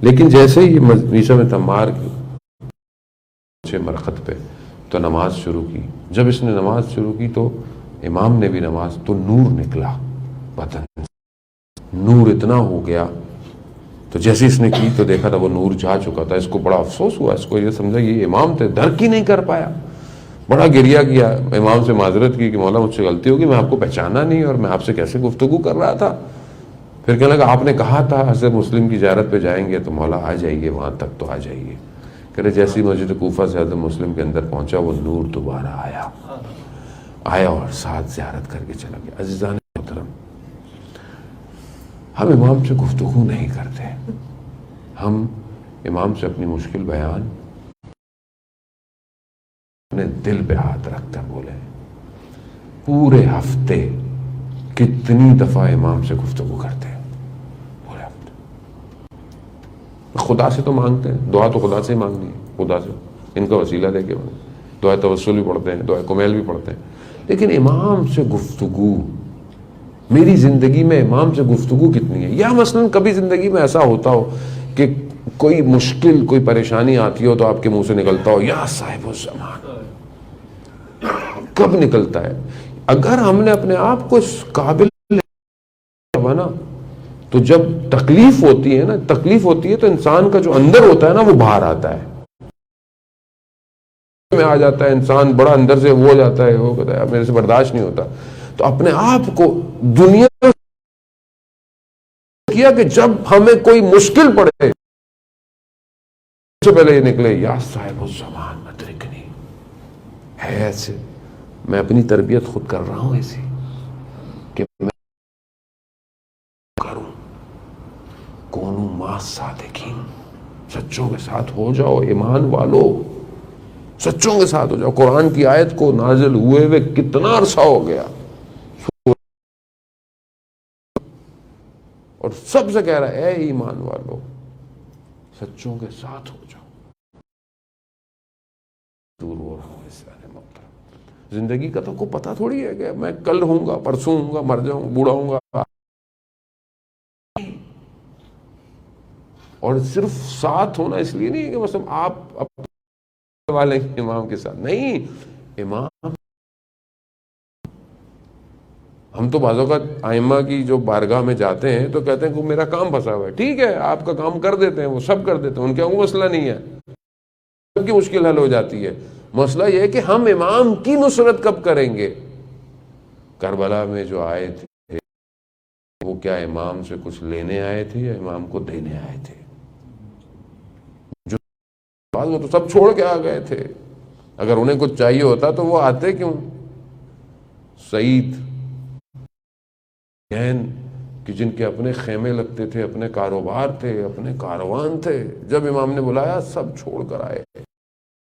Speaker 1: لیکن جیسے ہی میسا میں تمار کے مرخت پہ تو نماز شروع کی. جب اس نے نماز شروع کی تو امام نے بھی نماز تو نور نکلا بدن سے، نور اتنا ہو گیا تو جیسے اس نے کی تو دیکھا تھا وہ نور جا چکا تھا. اس کو بڑا افسوس ہوا، اس کو یہ سمجھا یہ امام تھے، درک ہی نہیں کر پایا. بڑا گریہ کیا، امام سے معذرت کی کہ مولا مجھ سے غلطی ہوگی، میں آپ کو پہچانا نہیں اور میں آپ سے کیسے گفتگو کر رہا تھا. پھر کہنے لگا آپ نے کہا تھا حضرت مسلم کی زیارت پہ جائیں گے تو مولا آ جائیے، وہاں تک تو آ جائیے. کہ جیسی مسجد کوفہ سے حضرت مسلم کے اندر پہنچا وہ نور دوبارہ آیا اور ساتھ زیارت کر کے چلا گیا. عزیزان محترم، ہم امام سے گفتگو نہیں کرتے، ہم امام سے اپنی مشکل بیان اپنے دل پہ ہاتھ رکھ کر بولے. پورے ہفتے کتنی دفعہ امام سے گفتگو کرتے ہیں؟ پورے ہفتے. خدا سے تو مانگتے ہیں، دعا تو خدا سے ہی مانگنی ہے، خدا سے ان کا وسیلہ دے کے دعا توسل بھی پڑھتے ہیں، دعا کمیل بھی پڑھتے ہیں. لیکن امام سے گفتگو، میری زندگی میں امام سے گفتگو کتنی ہے؟ یا مثلا کبھی زندگی میں ایسا ہوتا ہو کہ کوئی مشکل، کوئی پریشانی آتی ہو تو آپ کے منہ سے نکلتا ہو یا صاحب الزمان. کب نکلتا ہے؟ اگر ہم نے اپنے آپ کو اس قابل بنا تو جب تکلیف ہوتی ہے نا، تکلیف ہوتی ہے تو انسان کا جو اندر ہوتا ہے نا وہ باہر آتا ہے، میں آ جاتا ہے انسان، بڑا اندر سے وہ ہو جاتا ہے، وہ کہتا ہے میرے سے برداشت نہیں ہوتا. تو اپنے آپ کو دنیا کیا کہ جب ہمیں کوئی مشکل پڑے سے پہلے یہ نکلے یا صاحب الزمان ادرکنی. ہے ایسے، میں اپنی تربیت خود کر رہا ہوں ایسی کہ میں کروں کونوں ماں صادقین، سچوں کے ساتھ ہو جاؤ ایمان والو، سچوں کے ساتھ ہو جاؤ. قرآن کی آیت کو نازل ہوئے کتنا عرصہ ہو گیا اور سب سے کہہ رہا ہے اے ایمان والو سچوں کے ساتھ ہو جاؤ. دور ہو رہا ہوں اس محترم. زندگی کا تو کوئی پتہ تھوڑی ہے کہ میں کل ہوں گا، پرسوں ہوں گا، مر جاؤں، بوڑھا ہوں گا. اور صرف ساتھ ہونا اس لیے نہیں ہے کہ مثلا آپ والے امام کے ساتھ نہیں. امام ہم تو بعض اوقات ائمہ کی جو بارگاہ میں جاتے ہیں تو کہتے ہیں کہ میرا کام پھنسا ہوا ہے. ٹھیک ہے، آپ کا کام کر دیتے ہیں، وہ سب کر دیتے ہیں، ان کا وہ مسئلہ نہیں ہے، سب کی مشکل حل ہو جاتی ہے. مسئلہ یہ ہے کہ ہم امام کی نصرت کب کریں گے؟ کربلا میں جو آئے تھے وہ کیا امام سے کچھ لینے آئے تھے یا امام کو دینے آئے تھے؟ جو بعض وہ تو سب چھوڑ کے آ گئے تھے. اگر انہیں کچھ چاہیے ہوتا تو وہ آتے کیوں؟ سعید کہ جن کے اپنے خیمے لگتے تھے، اپنے کاروبار تھے، اپنے کاروان تھے، جب امام نے بلایا سب چھوڑ کر آئے.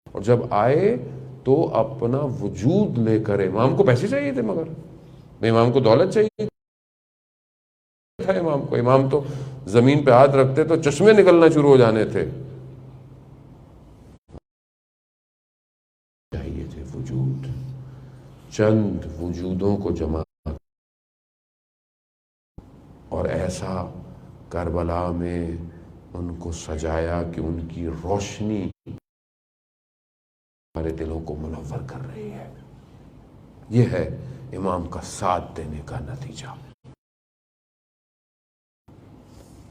Speaker 1: اور جب آئے تو اپنا وجود لے کر، امام کو پیسے چاہیے تھے مگر امام کو دولت چاہیے تھا. امام تو زمین پہ ہاتھ رکھتے تو چشمے نکلنا شروع ہو جانے تھے. چاہیے تھے وجود، چند وجودوں کو جمع اور ایسا کربلا میں ان کو سجایا کہ ان کی روشنی ہمارے دلوں کو منور کر رہی ہے. یہ ہے امام کا ساتھ دینے کا نتیجہ.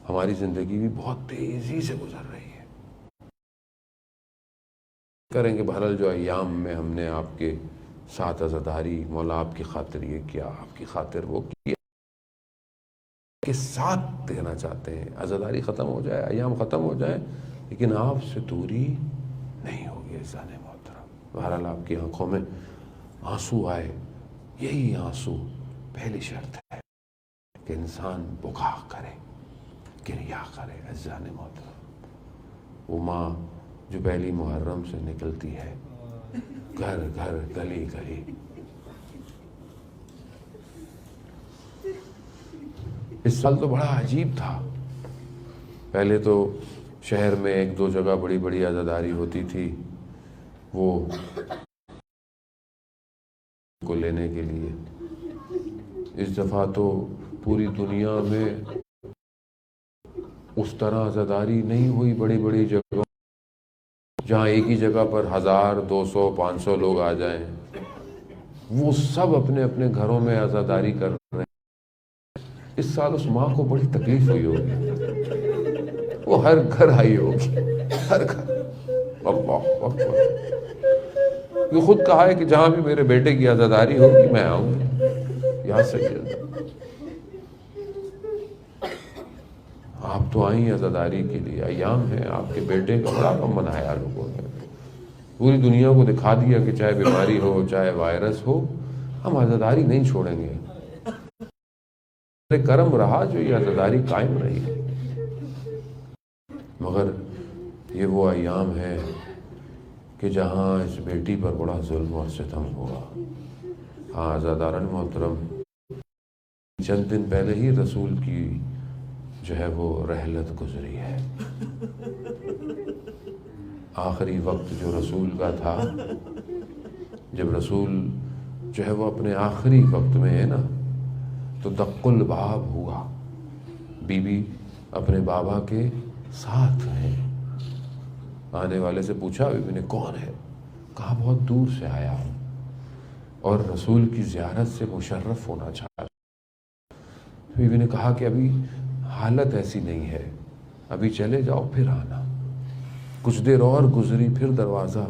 Speaker 1: ہماری زندگی بھی بہت تیزی سے گزر رہی ہے. کریں گے بہرحال جو ایام میں ہم نے آپ کے ساتھ عزاداری، مولا آپ کی خاطر یہ کیا، آپ کی خاطر وہ کیا، کے ساتھ دینا چاہتے ہیں. عزاداری ختم ہو جائے، ایام ختم ہو جائے، لیکن آپ سے دوری نہیں ہوگی. عزیزان محترم، بہرحال آپ کی آنکھوں میں آنسو آئے، یہی آنسو پہلی شرط ہے کہ انسان بکا کرے، گریہ کرے. عزیزان محترم، وہ ماں جو پہلی محرم سے نکلتی ہے، گھر گھر گلی گلی، اس سال تو بڑا عجیب تھا. پہلے تو شہر میں ایک دو جگہ بڑی بڑی عزاداری ہوتی تھی وہ کو لینے کے لیے. اس دفعہ تو پوری دنیا میں اس طرح عزاداری نہیں ہوئی. بڑی بڑی جگہوں جہاں ایک ہی جگہ پر 1000 200 500 لوگ آ جائیں. وہ سب اپنے اپنے گھروں میں عزاداری کر رہے ہیں۔ اس سال اس ماں کو بڑی تکلیف ہوئی ہوگی، وہ ہر گھر آئی ہوگی، ہر گھر۔ اللہ اکبر۔ یہ خود کہا ہے کہ جہاں بھی میرے بیٹے کی عزاداری ہوگی میں آؤں گی۔ یا سید آپ تو آئیں عزاداری کے لیے، ایام ہیں، آپ کے بیٹے کا بڑا غم منایا لوگوں نے، پوری دنیا کو دکھا دیا کہ چاہے بیماری ہو چاہے وائرس ہو ہم عزاداری نہیں چھوڑیں گے۔ کرم رہا جو یہ عزاداری قائم رہی، مگر یہ وہ ایام ہے کہ جہاں اس بیٹی پر بڑا ظلم اور ستم ہوا۔ ہاں عزاداران محترم، چند دن پہلے ہی رسول کی جو ہے وہ رحلت گزری ہے۔ آخری وقت جو رسول کا تھا، جب رسول جو ہے وہ اپنے آخری وقت میں ہے نا، تو دق الباب ہوا، بی بی اپنے بابا کے ساتھ ہیں۔ آنے والے سے پوچھا بی بی نے کون ہے؟ کہا بہت دور سے آیا ہوں اور رسول کی زیارت سے مشرف ہونا چاہتا۔ بی بی نے کہا کہ ابھی حالت ایسی نہیں ہے، ابھی چلے جاؤ پھر آنا۔ کچھ دیر اور گزری، پھر دروازہ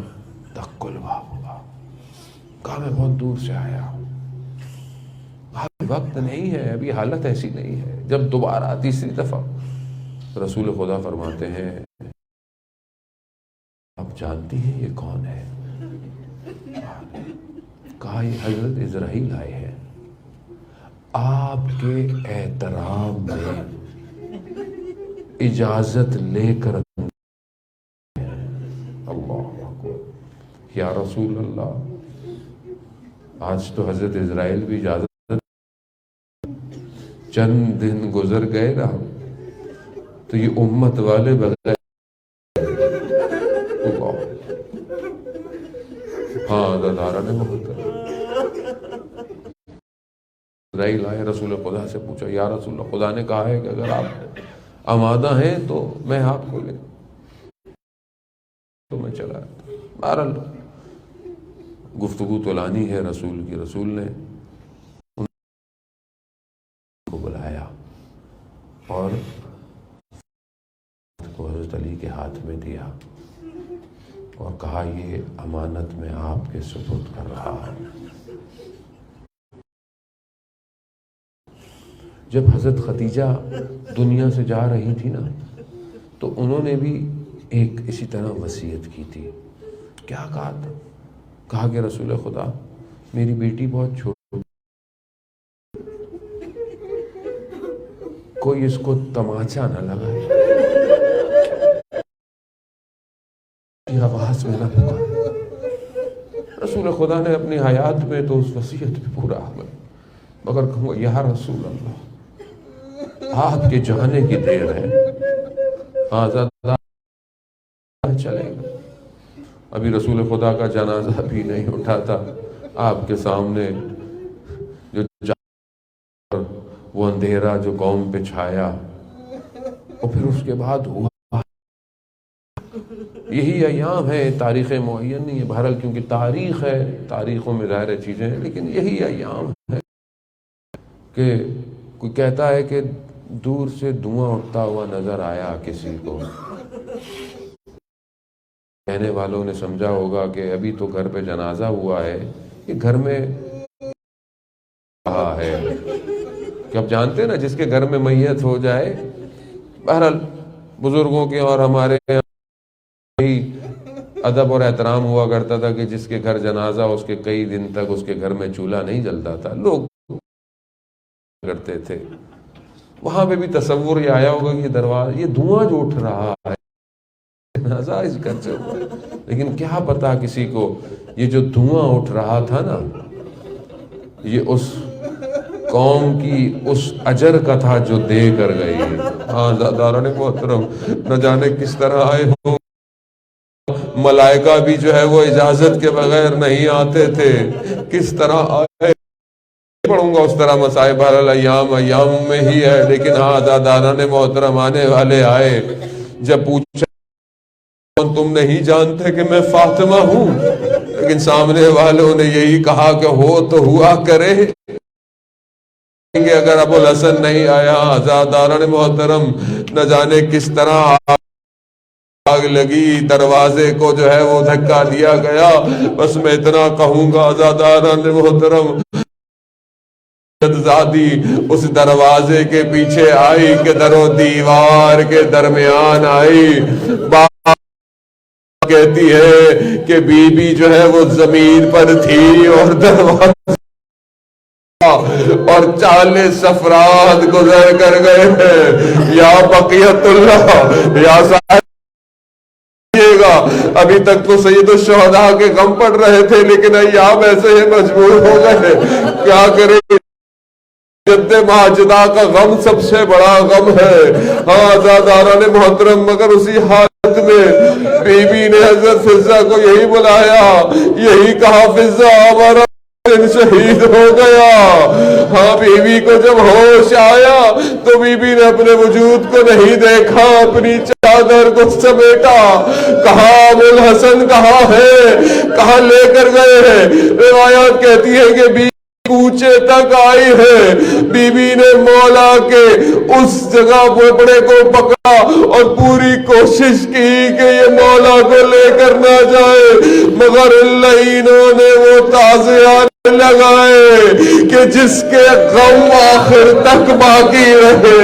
Speaker 1: دق الباب ہوا۔ کہا میں بہت دور سے آیا ہوں، ابھی وقت نہیں ہے، ابھی حالت ایسی نہیں ہے۔ جب دوبارہ تیسری دفعہ رسول خدا فرماتے ہیں آپ جانتی ہیں یہ کون ہے؟ کہا یہ حضرت عزرائیل آئے ہیں، آپ کے احترام میں اجازت لے کر۔ یا رسول اللہ، آج تو حضرت عزرائیل بھی اجازت، چند دن گزر گئے نا تو یہ امت والے بغیر ہاں دادارہ نے بہت عزرائیل آئے، رسول خدا سے پوچھا یا رسول اللہ، خدا نے کہا ہے کہ اگر آپ آمادہ ہیں تو میں آپ کو لے، تو میں چلا۔ بہرحال گفتگو تو لانی ہے رسول کی، رسول نے ان کو بلایا اور کو حضرت علی کے ہاتھ میں دیا اور کہا یہ امانت میں آپ کے سپرد کر رہا ہوں۔ جب حضرت خدیجہ دنیا سے جا رہی تھی نا تو انہوں نے بھی ایک اسی طرح وصیت کی تھی۔ کیا کہا تھا؟ کہا کہ رسول خدا میری بیٹی بہت چھوٹی، کوئی اس کو تماچا نہ لگائے، آواز میں نہ پکارے۔ رسول خدا نے اپنی حیات میں تو اس وصیت پہ پورا عمل، مگر کہوں یا رسول اللہ آپ کے جانے کی دیر ہے، آزاد چلے گا۔ ابھی رسول خدا کا جنازہ بھی نہیں اٹھا تھا، آپ کے سامنے جو وہ اندھیرا جو قوم پہ چھایا، اور پھر اس کے بعد ہوا۔ یہی ایام ہے، تاریخ معین نہیں ہے بہرحال، کیونکہ تاریخ ہے، تاریخوں میں ظاہر چیزیں ہیں، لیکن یہی ایام ہے کہ کوئی کہتا ہے کہ دور سے دھواں اٹھتا ہوا نظر آیا کسی کو، کہنے والوں نے سمجھا ہوگا کہ ابھی تو گھر پہ جنازہ ہوا ہے، یہ گھر میں رہا ہے، کہ اب جانتے ہیں نا جس کے گھر میں میت ہو جائے، بہرحال بزرگوں کے اور ہمارے یہی ادب اور احترام ہوا کرتا تھا کہ جس کے گھر جنازہ اس کے کئی دن تک اس کے گھر میں چولہا نہیں جلتا تھا، لوگ کرتے تھے۔ وہاں پہ بھی تصور یہ آیا ہوگا کہ یہ دروازہ، یہ دھواں جو اٹھ رہا ہے جنازہ اس گھر سے ہوا، لیکن کیا پتا کسی کو یہ جو دھواں اٹھ رہا تھا نا یہ اس قوم کی اس اجر کا تھا جو دے کر گئی۔ ہاں داران محترم، نہ جانے کس طرح آئے ہوں، ملائکہ بھی جو ہے وہ اجازت کے بغیر نہیں آتے تھے، کس طرح آئے پڑھوں گا اس طرح مسائب ایام میں ہی ہے، لیکن ہاں داداران محترم آنے والے آئے، جب پوچھا تم نہیں جانتے کہ میں فاطمہ ہوں، لیکن سامنے والوں نے یہی کہا کہ ہو تو ہوا کرے، کہ اگر ابو الحسن نہیں آیا عزاداران محترم نہ جانے کس طرح آگ لگی، دروازے کو جو ہے وہ دھکا دیا گیا۔ بس میں اتنا کہوں گا عزاداران محترم، زادی اس دروازے کے پیچھے آئی کہ در و دیوار کے درمیان آئی۔ بات کہتی ہے کہ بی بی جو ہے وہ زمین پر تھی اور دروازہ اور 40 افراد گزر کر گئے ہیں۔ یا بقیت اللہ، یا صاحب گا، ابھی تک تو سید الشہداء کے غم پڑ رہے تھے، لیکن ایام ایسے ہی مجبور ہو گئے، کیا کریں؟ جد ماجدہ کا غم سب سے بڑا غم ہے۔ ہاں عزاداران محترم، مگر اسی حالت میں بی بی نے حضرت فضہ کو یہی بلایا، یہی کہا فضہ ہمارا شہید ہو گیا۔ ہاں بی بی کو جب ہوش آیا تو بی بی نے اپنے وجود کو نہیں دیکھا، اپنی چادر کو سمیٹا، کہا ابو الحسن کہاں ہے، کہاں لے کر گئے ہیں؟ روایات کہتی ہے کہ بی کوچے تک آئی ہے، بی بی نے مولا کے اس جگہ پوپڑے کو پکڑا اور پوری کوشش کی کہ یہ مولا کو لے کر نہ جائے، مگر لعینوں نے وہ تعزیات لگائے کہ جس کے غم آخر تک باقی رہے۔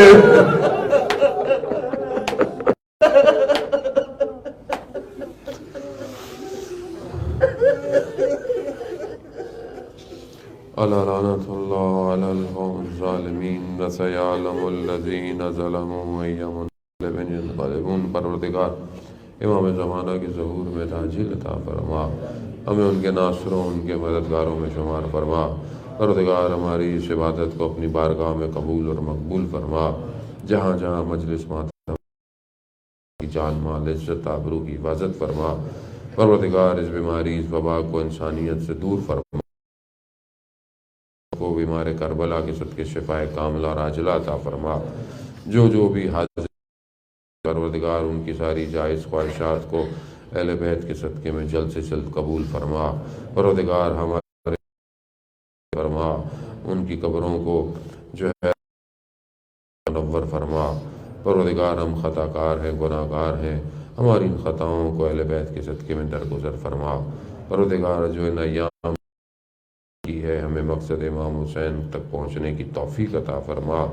Speaker 1: الا لعنت اللہ علی القوم الظالمین سیعلم الذین ظلموا ای منقلب ینقلبون۔ پروردگار امام زمانہ کی ظہور میں تعجیل عطا فرما، ہمیں ان کے ناصروں ان کے مددگاروں میں شمار فرما۔ پروردگار ہماری اس عبادت کو اپنی بارگاہ میں قبول اور مقبول فرما، جہاں جہاں مجلس ماتم کی جان مال عزت آبرو کی حفاظت فرما۔ پروردگار اس بیماری اس وبا کو انسانیت سے دور فرما، کو بیمار کربلا کے صدقے شفائے کاملہ اور عاجلہ عطا فرما۔ جو بھی حاضر پروردگار ان کی ساری جائز خواہشات کو اہل بیت کے صدقے میں جلد سے جلد قبول فرما۔ پروردگار ہمارے فرما، ان کی قبروں کو جو ہے منور فرما۔ پروردگار ہم خطا کار ہیں، گناہ گار ہیں، ہماری ان خطاؤں کو اہل بیت کے صدقے میں درگزر فرما۔ پروردگار جو ان ایام کی ہے، ہمیں مقصد امام حسین تک پہنچنے کی توفیق عطا فرما۔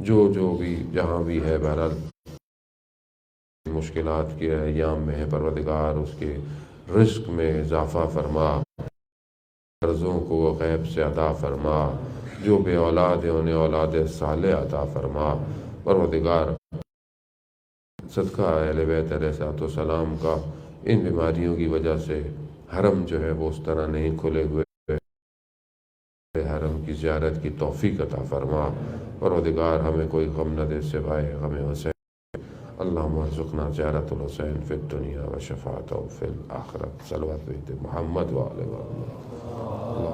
Speaker 1: جو بھی جہاں بھی ہے، بہرحال مشکلات کے ایام میں ہے، پروردگار اس کے رزق میں اضافہ فرما، قرضوں کو غیب سے ادا فرما، جو بے اولاد ہے انہیں اولاد صالح عطا فرما۔ پروردگار صدقہ اہل بیت علیہ السلام کا ان بیماریوں کی وجہ سے حرم جو ہے وہ اس طرح نہیں کھلے ہوئے، حرم کی زیارت کی توفیق عطا فرما۔ پروردگار ہمیں کوئی غم نہ دے سوائے غم حسین۔ اللہم ارزقنا زیارت الحسین فی الدنیا و شفاعتہ فی الآخرت۔ صلوات محمد و آلہ محمد۔